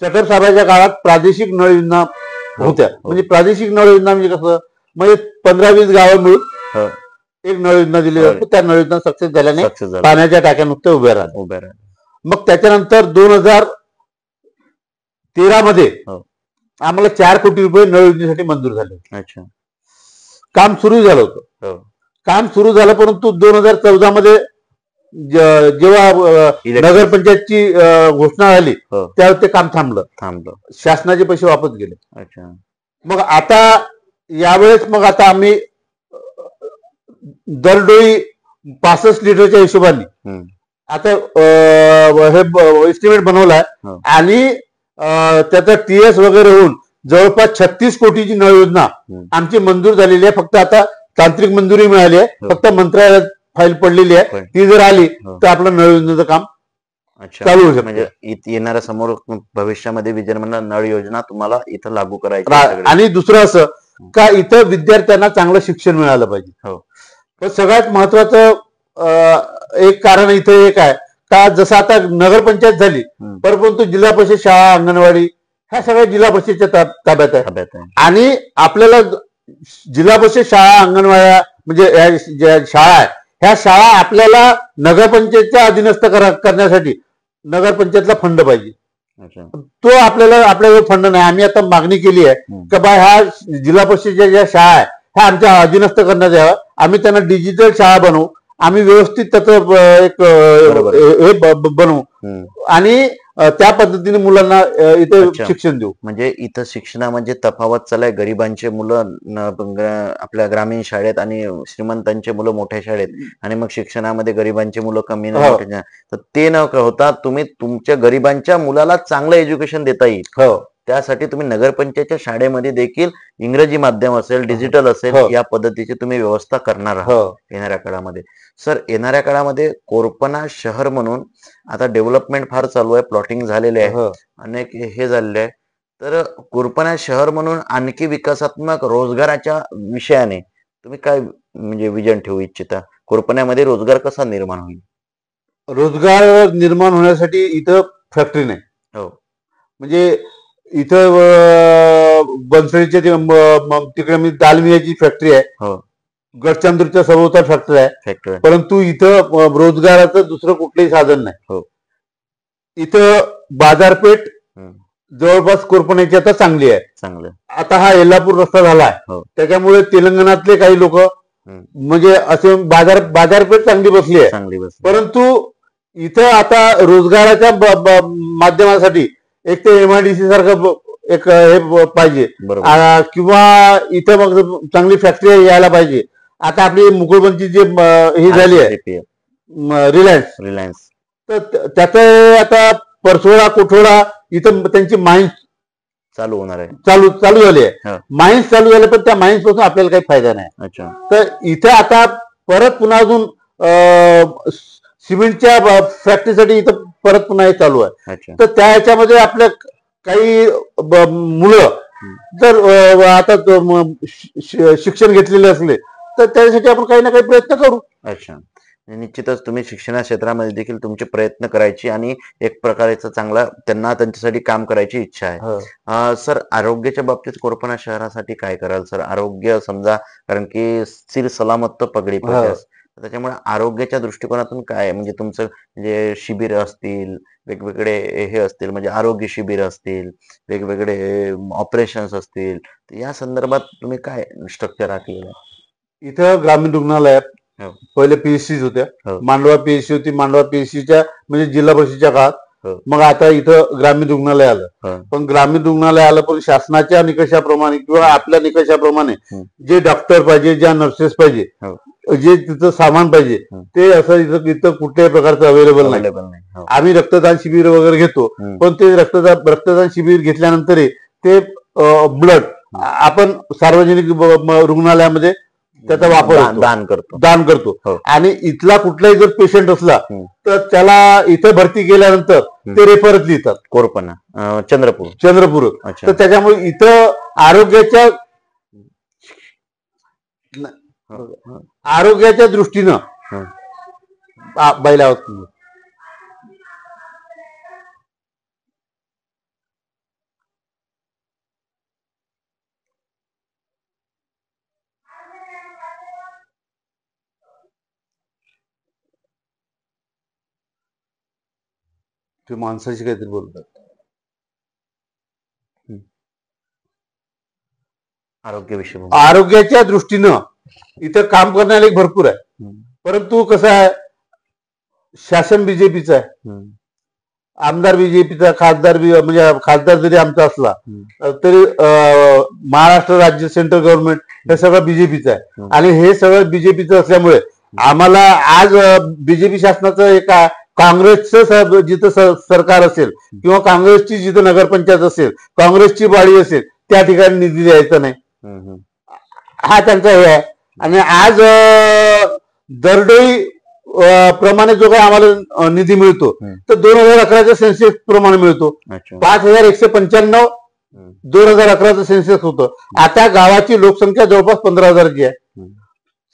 चटर साहेबांच्या काळात प्रादेशिक नळ योजना होत्या. म्हणजे प्रादेशिक नळ योजना म्हणजे कसं, म्हणजे 15-20 गावं मिळून एक नळ योजना दिली जाते. त्या नळ योजना सक्सेस झाल्याने पाण्याच्या टाक्या नुकत्या उभ्या राहिल्या. मग त्याच्यानंतर 2013 मध्ये आम्हाला 4 कोटी रुपये नळ योजनेसाठी मंजूर झाले. काम सुरू झालं होतं. काम सुरू झालं, परंतु 2014 मध्ये जेव्हा नगरपंचायतची घोषणा झाली त्यावेळेस ते काम थांबलं. शासनाचे पैसे वापस गेले. मग आता यावेळेस मग आता आम्ही दरडोई 65 लिटरच्या हिशोबाने आता हे एस्टिमेट बनवलाय आणि त्याचा TS वगैरे होऊन जवळपास 36 कोटीची नळ योजना आमची मंजूर झालेली आहे. फक्त आता तांत्रिक मंजुरी मिळाली आहे, फक्त मंत्रालयात फाईल पडलेली आहे. ती जर आली तर आपलं नळ योजनेचं काम चालू होऊ शकतं. म्हणजे येणाऱ्या समोर भविष्यामध्ये विजयमंडळ नळ योजना तुम्हाला इथं लागू करायची. आणि दुसरं असं का इथं विद्यार्थ्यांना चांगलं शिक्षण मिळालं पाहिजे. पण सगळ्यात महत्वाचं एक कारण इथं एक आहे का जसं आता नगरपंचायत झाली परंतु जिल्हा परिषद शाळा अंगणवाडी ह्या सगळ्या जिल्हा परिषदेच्या ताब्यात आहे. आणि आपल्याला जिल्हा परिषद शाळा अंगणवाड्या म्हणजे ज्या शाळा आहे ह्या शाळा आपल्याला नगरपंचायतच्या अधीनस्थ करण्यासाठी नगरपंचायतला फंड पाहिजे. तो आपल्याला फंड नाही. आम्ही आता मागणी केली आहे की बा ह्या जिल्हा परिषदेच्या ज्या शाळा आहे ह्या आमच्या अधीनस्थ करण्यात याव्या. आम्ही त्यांना डिजिटल शाळा बनवू, आम्ही व्यवस्थित त्याचं एक हे बनवू आणि त्या पद्धतीने मुलांना इथे शिक्षण देऊ. म्हणजे इथं शिक्षणामध्ये तफावत चालय. गरिबांचे मुलं आपल्या ग्रामीण शाळेत आणि श्रीमंतांचे मुलं मोठ्या शाळेत आणि मग शिक्षणामध्ये गरिबांची मुलं कमी तर ते न होता तुम्ही तुमच्या गरिबांच्या मुलाला चांगलं एज्युकेशन देता येईल. त्यासाठी तुम्ही नगरपंचायतच्या शाळेमध्ये देखील इंग्रजी माध्यम असेल, डिजिटल असेल या पद्धतीची तुम्ही व्यवस्था करणार आहात येणाऱ्या काळामध्ये. सर, येणाऱ्या काळामध्ये कोरपना शहर म्हणून आता डेव्हलपमेंट फार चालू आहे, प्लॉटिंग झालेले आहे, अनेक हे झालेले आहे. तर कोरपना शहर म्हणून आणखी विकासात्मक रोजगाराच्या विषयाने तुम्ही काय म्हणजे विजन ठेवू इच्छिता? कोरपण्यामध्ये रोजगार कसा निर्माण होईल? रोजगार निर्माण होण्यासाठी इथं फॅक्टरी नाही. म्हणजे इथं बनसळीच्या तिकडे मी दालमियाची फॅक्टरी आहे, गडचंद्रच्या सभोवताल फॅक्टरी आहे, परंतु इथं रोजगाराचं दुसरं कुठलंही साधन नाही. इथं बाजारपेठ जवळपास कोरपण्याची आता चांगली आहे. आता हा येल्लापूर रस्ता झाला आहे त्याच्यामुळे तेलंगणातले काही लोक म्हणजे असे बाजारपेठ चांगली बसली आहे. परंतु इथं आता रोजगाराच्या माध्यमासाठी एक ते MIDC सारखं एक हे पाहिजे किंवा इथं मग चांगली फॅक्टरी यायला पाहिजे. आता आपली मुकुळबंदची जी ही झाली आहे रिलायन्स तर त्याचं आता परसोडा कोठोडा इथं त्यांची माइन्स चालू होणार आहे, चालू झाली आहे. माइन्स चालू झाले पण त्या माइन्स पासून आपल्याला काही फायदा नाही. तर इथे आता परत पुन्हा अजून सिमेंटच्या फॅक्टरीसाठी इथं परत पुन्हा हे चालू आहे. तर त्या ह्याच्यामध्ये आपल्या काही मुलं जर आता शिक्षण घेतलेले असले तर त्यासाठी आपण काही ना काही प्रयत्न करू. अच्छा, निश्चितच तुम्ही शिक्षणा क्षेत्रामध्ये देखील तुमचे प्रयत्न करायची आणि एक प्रकारचं चांगला त्यांना त्यांच्यासाठी काम करायची इच्छा आहे. सर, आरोग्याच्या बाबतीत कोरपना शहरासाठी काय कराल सर? आरोग्य समजा, कारण की सिर सलामत तो पगडी पडते, त्याच्यामुळे आरोग्याच्या दृष्टिकोनातून काय म्हणजे तुमचं म्हणजे शिबिर असतील, वेगवेगळे हे असतील म्हणजे आरोग्य शिबिर असतील, वेगवेगळे ऑपरेशन्स असतील, या संदर्भात तुम्ही काय स्ट्रक्चर आखलेलं आहे? इथं ग्रामीण रुग्णालयात पहिले PSC होत्या, मांडवा PSC होती. मांडवा PSCच्या म्हणजे जिल्हा परिषदेच्या काळात मग आता इथं ग्रामीण रुग्णालय आलं. पण ग्रामीण रुग्णालय आलं पण शासनाच्या निकषाप्रमाणे किंवा आपल्या निकषाप्रमाणे जे डॉक्टर पाहिजे, ज्या नर्सेस पाहिजे, जे तिथं सामान पाहिजे ते असं इथं कुठल्याही प्रकारचं अवेलेबल नाही. आम्ही रक्तदान शिबिर वगैरे घेतो पण ते रक्तदान शिबिर घेतल्यानंतर ते ब्लड आपण सार्वजनिक रुग्णालयामध्ये त्याचा वापर दान करतो. आणि इथला कुठलाही जर पेशंट असला तर त्याला इथे भरती केल्यानंतर ते रेफरच लिहितात कोरपना चंद्रपूर. तर त्याच्यामुळे इथं आरोग्याच्या दृष्टीनं बैला ते माणसाशी काहीतरी बोलतात. आरोग्याच्या दृष्टीनं इथं काम करणारे भरपूर आहे, परंतु कसं आहे शासन BJPचं आहे आमदार बीजेपीचा, खासदार म्हणजे खासदार जरी आमचा असला तरी महाराष्ट्र राज्य सेंट्रल गव्हर्नमेंट हे सगळं बीजेपीचं आहे. आणि हे सगळं बीजेपीचं असल्यामुळे आम्हाला आज बीजेपी शासनाचं एका काँग्रेसचं जिथं सरकार असेल किंवा काँग्रेसची जिथं नगरपंचायत असेल, काँग्रेसची बाळी असेल, त्या ठिकाणी निधी द्यायचा नाही, हा त्यांचा हे आहे. आणि आज दरडोई प्रमाणे जो काही आम्हाला निधी मिळतो तर 2011च्या सेन्सेक्स प्रमाणे मिळतो. 5195 2011चं सेन्सेक्स होतं. आता गावाची लोकसंख्या जवळपास 15,000ची आहे.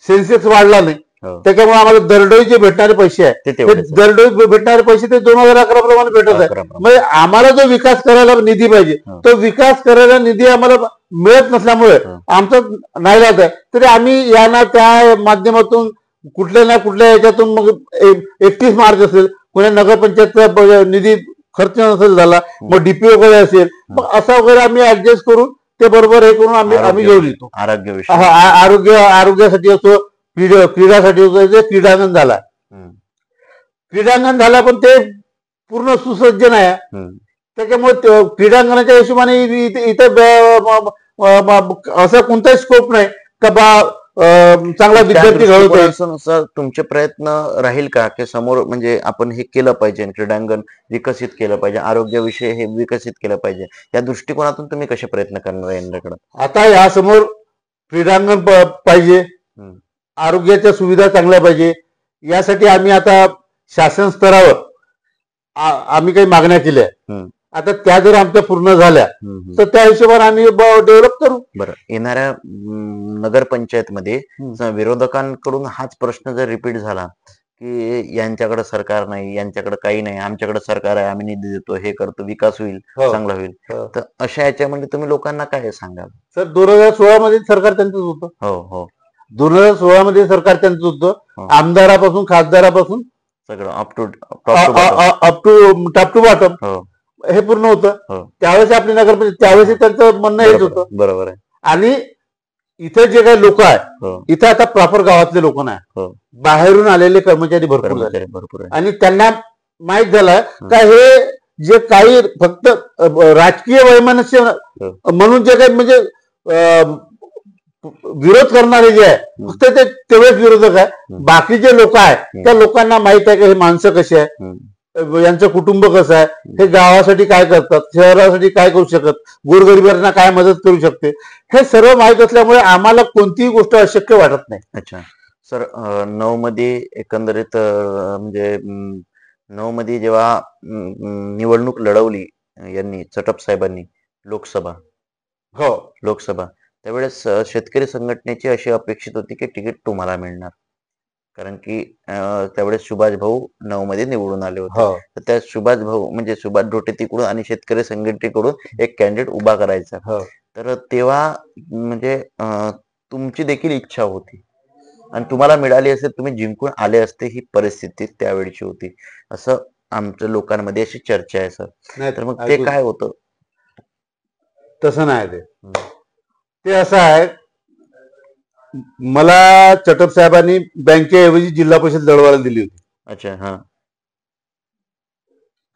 सेन्सेक्स वाढला नाही, त्याच्यामुळे आम्हाला दरडोई जे भेटणारे पैसे आहेत ते दरडोई भेटणारे पैसे ते 2011 प्रमाणे भेटत आहे. म्हणजे आम्हाला जो विकास करायला निधी पाहिजे तो विकास करायला निधी आम्हाला मिळत नसल्यामुळे आमचं नाईलाज आहे. तरी आम्ही यांना त्या माध्यमातून कुठल्या ना कुठल्या याच्यातून मग 31 मार्च असेल, कोणा नगरपंचायतचा निधी खर्च नसेल झाला, मग डीपीओ कडे असेल, मग असं वगैरे आम्ही ऍडजस्ट करून ते बरोबर हे करून आम्ही घेऊन येतो. आरोग्यासाठी असो, क्रीडासाठी असो, क्रीडांगण झाला, क्रीडांगण झाला पण ते पूर्ण सुसज्ज नाही. त्याच्यामुळे क्रीडांगणाच्या हिशोबाने इथं असं कोणताही स्कोप नाही का बा चांगला विद्यार्थी घडवतो. सर तुमचे प्रयत्न राहील का की समोर म्हणजे आपण हे केलं पाहिजे, क्रीडांगण विकसित केलं पाहिजे, आरोग्याविषयी हे विकसित केलं पाहिजे, या दृष्टिकोनातून तुम्ही कसे प्रयत्न करणार आहे यांच्याकडे? आता यासमोर क्रीडांगण पाहिजे, आरोग्याच्या सुविधा चांगल्या पाहिजे, यासाठी आम्ही आता शासन स्तरावर आम्ही काही मागण्या केल्या. आता त्या जर आमच्या पूर्ण झाल्या तर त्या हिशोबाने आम्ही डेव्हलप करू. बरं, येणाऱ्या नगरपंचायतमध्ये विरोधकांकडून हाच प्रश्न जर रिपीट झाला की यांच्याकडे सरकार नाही, यांच्याकडे काही नाही, आमच्याकडे सरकार आहे, आम्ही निधी देतो, हे करतो, विकास होईल, चांगला होईल, तर अशा याच्यामध्ये तुम्ही लोकांना काय सांगाल? सर 2016 मध्ये सरकार त्यांचंच होतं. हो हो, 2016 मध्ये सरकार त्यांचंच होतं. आमदारापासून खासदारापासून सगळं up to top to bottom हे पूर्ण होतं. त्यावेळेस आपली नगरपंचायत, त्यावेळेस त्यांचं म्हणणं हेच होतं. बरोबर आहे. आणि इथे जे काही लोक आहेत, इथे आता प्रॉपर गावातले लोक नाही, बाहेरून आलेले कर्मचारी भरपूर झाले. आणि त्यांना माहित झालं का हे जे काही फक्त राजकीय वैमनस्य म्हणून जे काही म्हणजे विरोध करणारे जे आहे फक्त ते तेवढेच विरोधक आहे. बाकी जे लोक आहेत त्या लोकांना माहित आहे की हे माणसं कसे आहे, यांचं कुटुंब कसं आहे, हे गावासाठी काय करतात, शहरासाठी काय करू शकत, गोरगरिबांना काय मदत करू शकते, हे सर्व माहीत असल्यामुळे आम्हाला कोणतीही गोष्ट अशक्य वाटत नाही. अच्छा सर, 9 मध्ये एकंदरीत म्हणजे 9 मध्ये जेव्हा निवडणूक लढवली यांनी चटप साहेबांनी लोकसभा, त्यावेळेस शेतकरी संघटनेची अशी अपेक्षित होती की तिकीट तुम्हाला मिळणार, कारण की त्यावेळेस सुभाष भाऊ 9 मध्ये निवडून आले होते. तर त्या सुभाष भाऊ म्हणजे सुभाष ढोटे तिकडून आणि शेतकरी संघटनेकडून एक कॅन्डिडेट उभा करायचा. तर तेव्हा म्हणजे तुमची देखील इच्छा होती आणि तुम्हाला मिळाली असेल, तुम्ही जिंकून आले असते, ही परिस्थिती त्यावेळची होती असं आमच्या लोकांमध्ये अशी चर्चा आहे सर. तर मग ते काय होतं? तसं नाही, ते असं आहे, मला चटप साहेबांनी बँकेऐवजी जिल्हा परिषद लढवायला दिली होती. अच्छा, हा,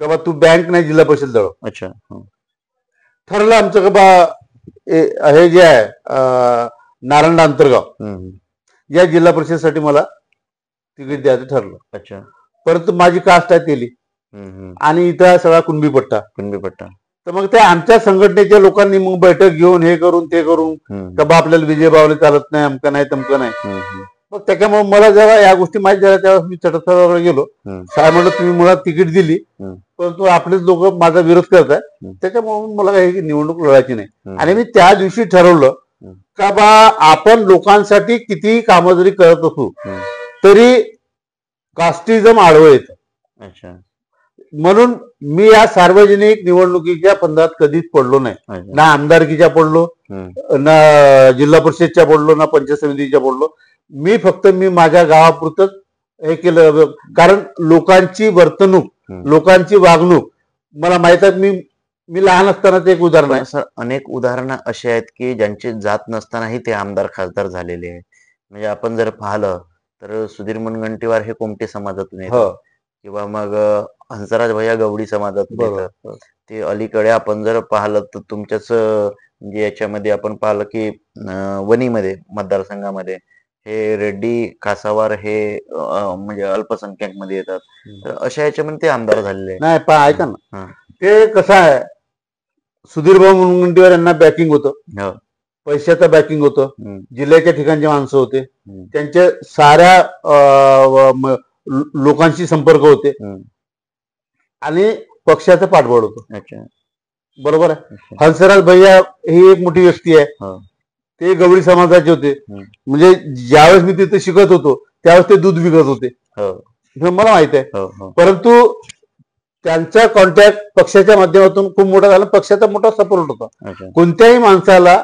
का बा तू बँक नाही जिल्हा परिषद लढव. अच्छा, ठरलं आमचं का बा हे जे आहे नारायण अंतर्गाव या जिल्हा परिषदेसाठी मला तिकीट द्यायचं ठरलं. अच्छा, परंतु माझी कास्ट आहे तेली आणि इथं सगळा कुणबी पट्टा. तर मग त्या आमच्या संघटनेच्या लोकांनी मग बैठक घेऊन हे करून ते करून का बा आपल्याला विजय बावले चालत नाही, अमकं नाही तमकं नाही. मग त्याच्यामुळे मला जेव्हा या गोष्टी माहीत झाल्या तेव्हा मी चटपसाहेबांकडे गेलो. साहेब म्हणलं तुम्ही मला तिकीट दिली परंतु आपलेच लोक माझा विरोध करत आहे, त्याच्यामुळे मला काही निवडणूक लढायची नाही. आणि मी त्या दिवशी ठरवलं का बा आपण लोकांसाठी कितीही कामं जरी करत असू तरी कास्टिझम आडवं येतं. अच्छा, म्हणून मी या सार्वजनिक निवडणुकीच्या फंदात कधीच पडलो नाही. ना आमदारकीच्या पडलो, ना जिल्हा परिषदच्या पडलो, ना पंचायत समितीच्या पडलो. मी फक्त माझ्या गावापुरतच हे केलं. कारण लोकांची वर्तणूक, लोकांची वागणूक मला माहित आहे. मी लहान असतानाच एक उदाहरण आहे सर. अनेक उदाहरणं अशी आहेत की ज्यांचे जात नसतानाही ते आमदार खासदार झालेले आहेत. म्हणजे आपण जर पाहिलं तर सुधीर मुनगंटीवार हे कोमटे समाजातून येतात, किंवा मग हंसराज भैया गवळी समाजात येतात. ते अलीकडे आपण जर पाहिलं तर तुमच्याच म्हणजे याच्यामध्ये आपण पाहिलं की वणीमध्ये मतदारसंघामध्ये हे रेड्डी कासावार हे म्हणजे अल्पसंख्याक मध्ये येतात. तर अशा याच्यामध्ये ते आमदार झालेले नाही. पण ऐका ना, ते कसं आहे, सुधीरभाऊ मुनगंटीवार यांना बॅकिंग होतं, पैशाचं बॅकिंग होतं, जिल्ह्याच्या ठिकाणचे माणसं होते, त्यांच्या साऱ्या लोकांशी संपर्क होते आणि पक्षाचं पाठबळ होतं. बरोबर आहे. हंसराज भैया ही एक मोठी व्यक्ती आहे. ते गवळी समाजाचे होते. म्हणजे ज्यावेळेस मी तिथे शिकत होतो त्यावेळेस ते दूध विकत होते, हे मला माहित आहे. परंतु त्यांचा कॉन्टॅक्ट पक्षाच्या माध्यमातून खूप मोठा झाला. पक्षाचा मोठा सपोर्ट होता. कोणत्याही माणसाला,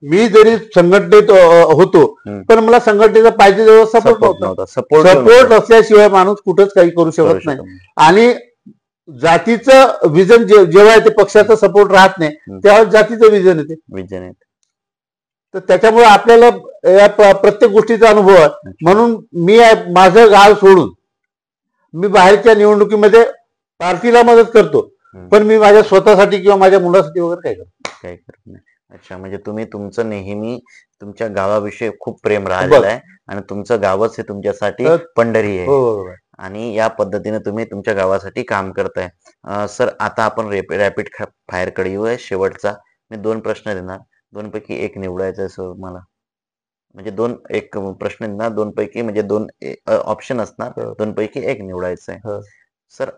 मी जरी संघटनेत होतो पण मला संघटनेचा पाहिजे तेवढा सपोर्ट नव्हता. सपोर्ट असल्याशिवाय माणूस कुठंच काही करू शकत नाही. आणि जातीचं विजन जेव्हा येते, पक्षाचा सपोर्ट राहत नाही तेव्हा जातीचं विजन येते. तर त्याच्यामुळे आपल्याला या प्रत्येक गोष्टीचा अनुभव आहे. म्हणून मी माझं गाव सोडून मी बाहेरच्या निवडणुकीमध्ये पार्टीला मदत करतो, पण मी माझ्या स्वतःसाठी किंवा माझ्या मुलासाठी वगैरे काय करत नाही. अच्छा, म्हणजे तुम्ही तुमचं नेहमी तुमच्या गावाविषयी खूप प्रेम राहिलेलं आहे आणि तुमचं गावच हे तुमच्यासाठी पंढरी आहे. आणि या पद्धतीने तुम्ही तुमच्या गावासाठी काम करताय. सर, आता आपण रॅपिड फायर कडे येऊया. शेवटचा मी 2 प्रश्न देणार, 2 पैकी एक निवडायचा आहे सर मला. म्हणजे एक प्रश्न देणार, 2 पैकी म्हणजे 2 ऑप्शन असणार, 2 पैकी एक निवडायचं आहे. सर,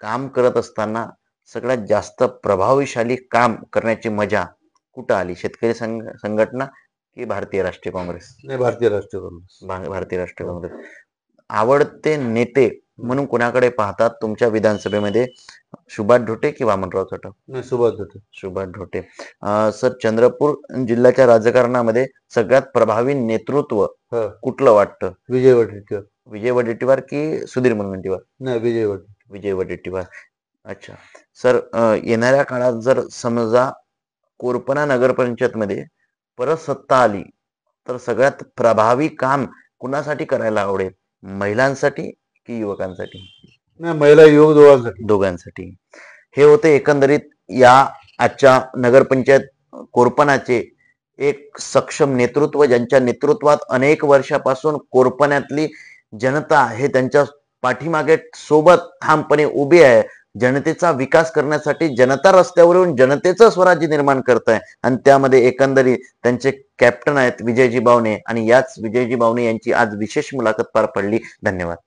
काम करत असताना सगळ्यात जास्त प्रभावशाली काम करण्याची मजा कुठं आली? शेतकरी संघटना की भारतीय राष्ट्रीय काँग्रेस? भारतीय राष्ट्रीय काँग्रेस. भारतीय राष्ट्रीय काँग्रेस. आवडते नेते म्हणून कोणाकडे पाहतात तुमच्या विधानसभेमध्ये? सुभाष ढोटे की वामनराव चटप? नाही, सुभाष ढोटे. सुभाष ढोटे. सर, चंद्रपूर जिल्ह्याच्या राजकारणामध्ये सगळ्यात प्रभावी नेतृत्व कुठलं वाटतं? विजय वडेट्टीवार. विजय वडेट्टीवार की सुधीर मुनगंटीवार? नाही, विजय वडेट्टीवार. अच्छा सर, येणाऱ्या काळात जर समजा कोरपणा नगरपंचायत मध्ये परत सत्ता आली तर सगळ्यात प्रभावी काम कुणासाठी करायला आवडेल? महिलांसाठी की युवकांसाठी? नाही, महिला युवक दोघांसाठी. हे होते एकंदरीत या आजच्या नगरपंचायत कोरपणाचे एक सक्षम नेतृत्व, ज्यांच्या नेतृत्वात अनेक वर्षापासून कोरपण्यातली जनता हे त्यांच्या पाठीमागे सोबत ठामपणे उभी आहे. जनतेचा विकास करण्यासाठी जनता रस्त्यावर येऊन जनतेचं स्वराज्य निर्माण करत आहे आणि त्यामध्ये एकंदरीत त्यांचे कॅप्टन आहेत विजयजी बावणे आणि याच विजयजी बावणे यांची आज विशेष मुलाखत पार पडली. धन्यवाद.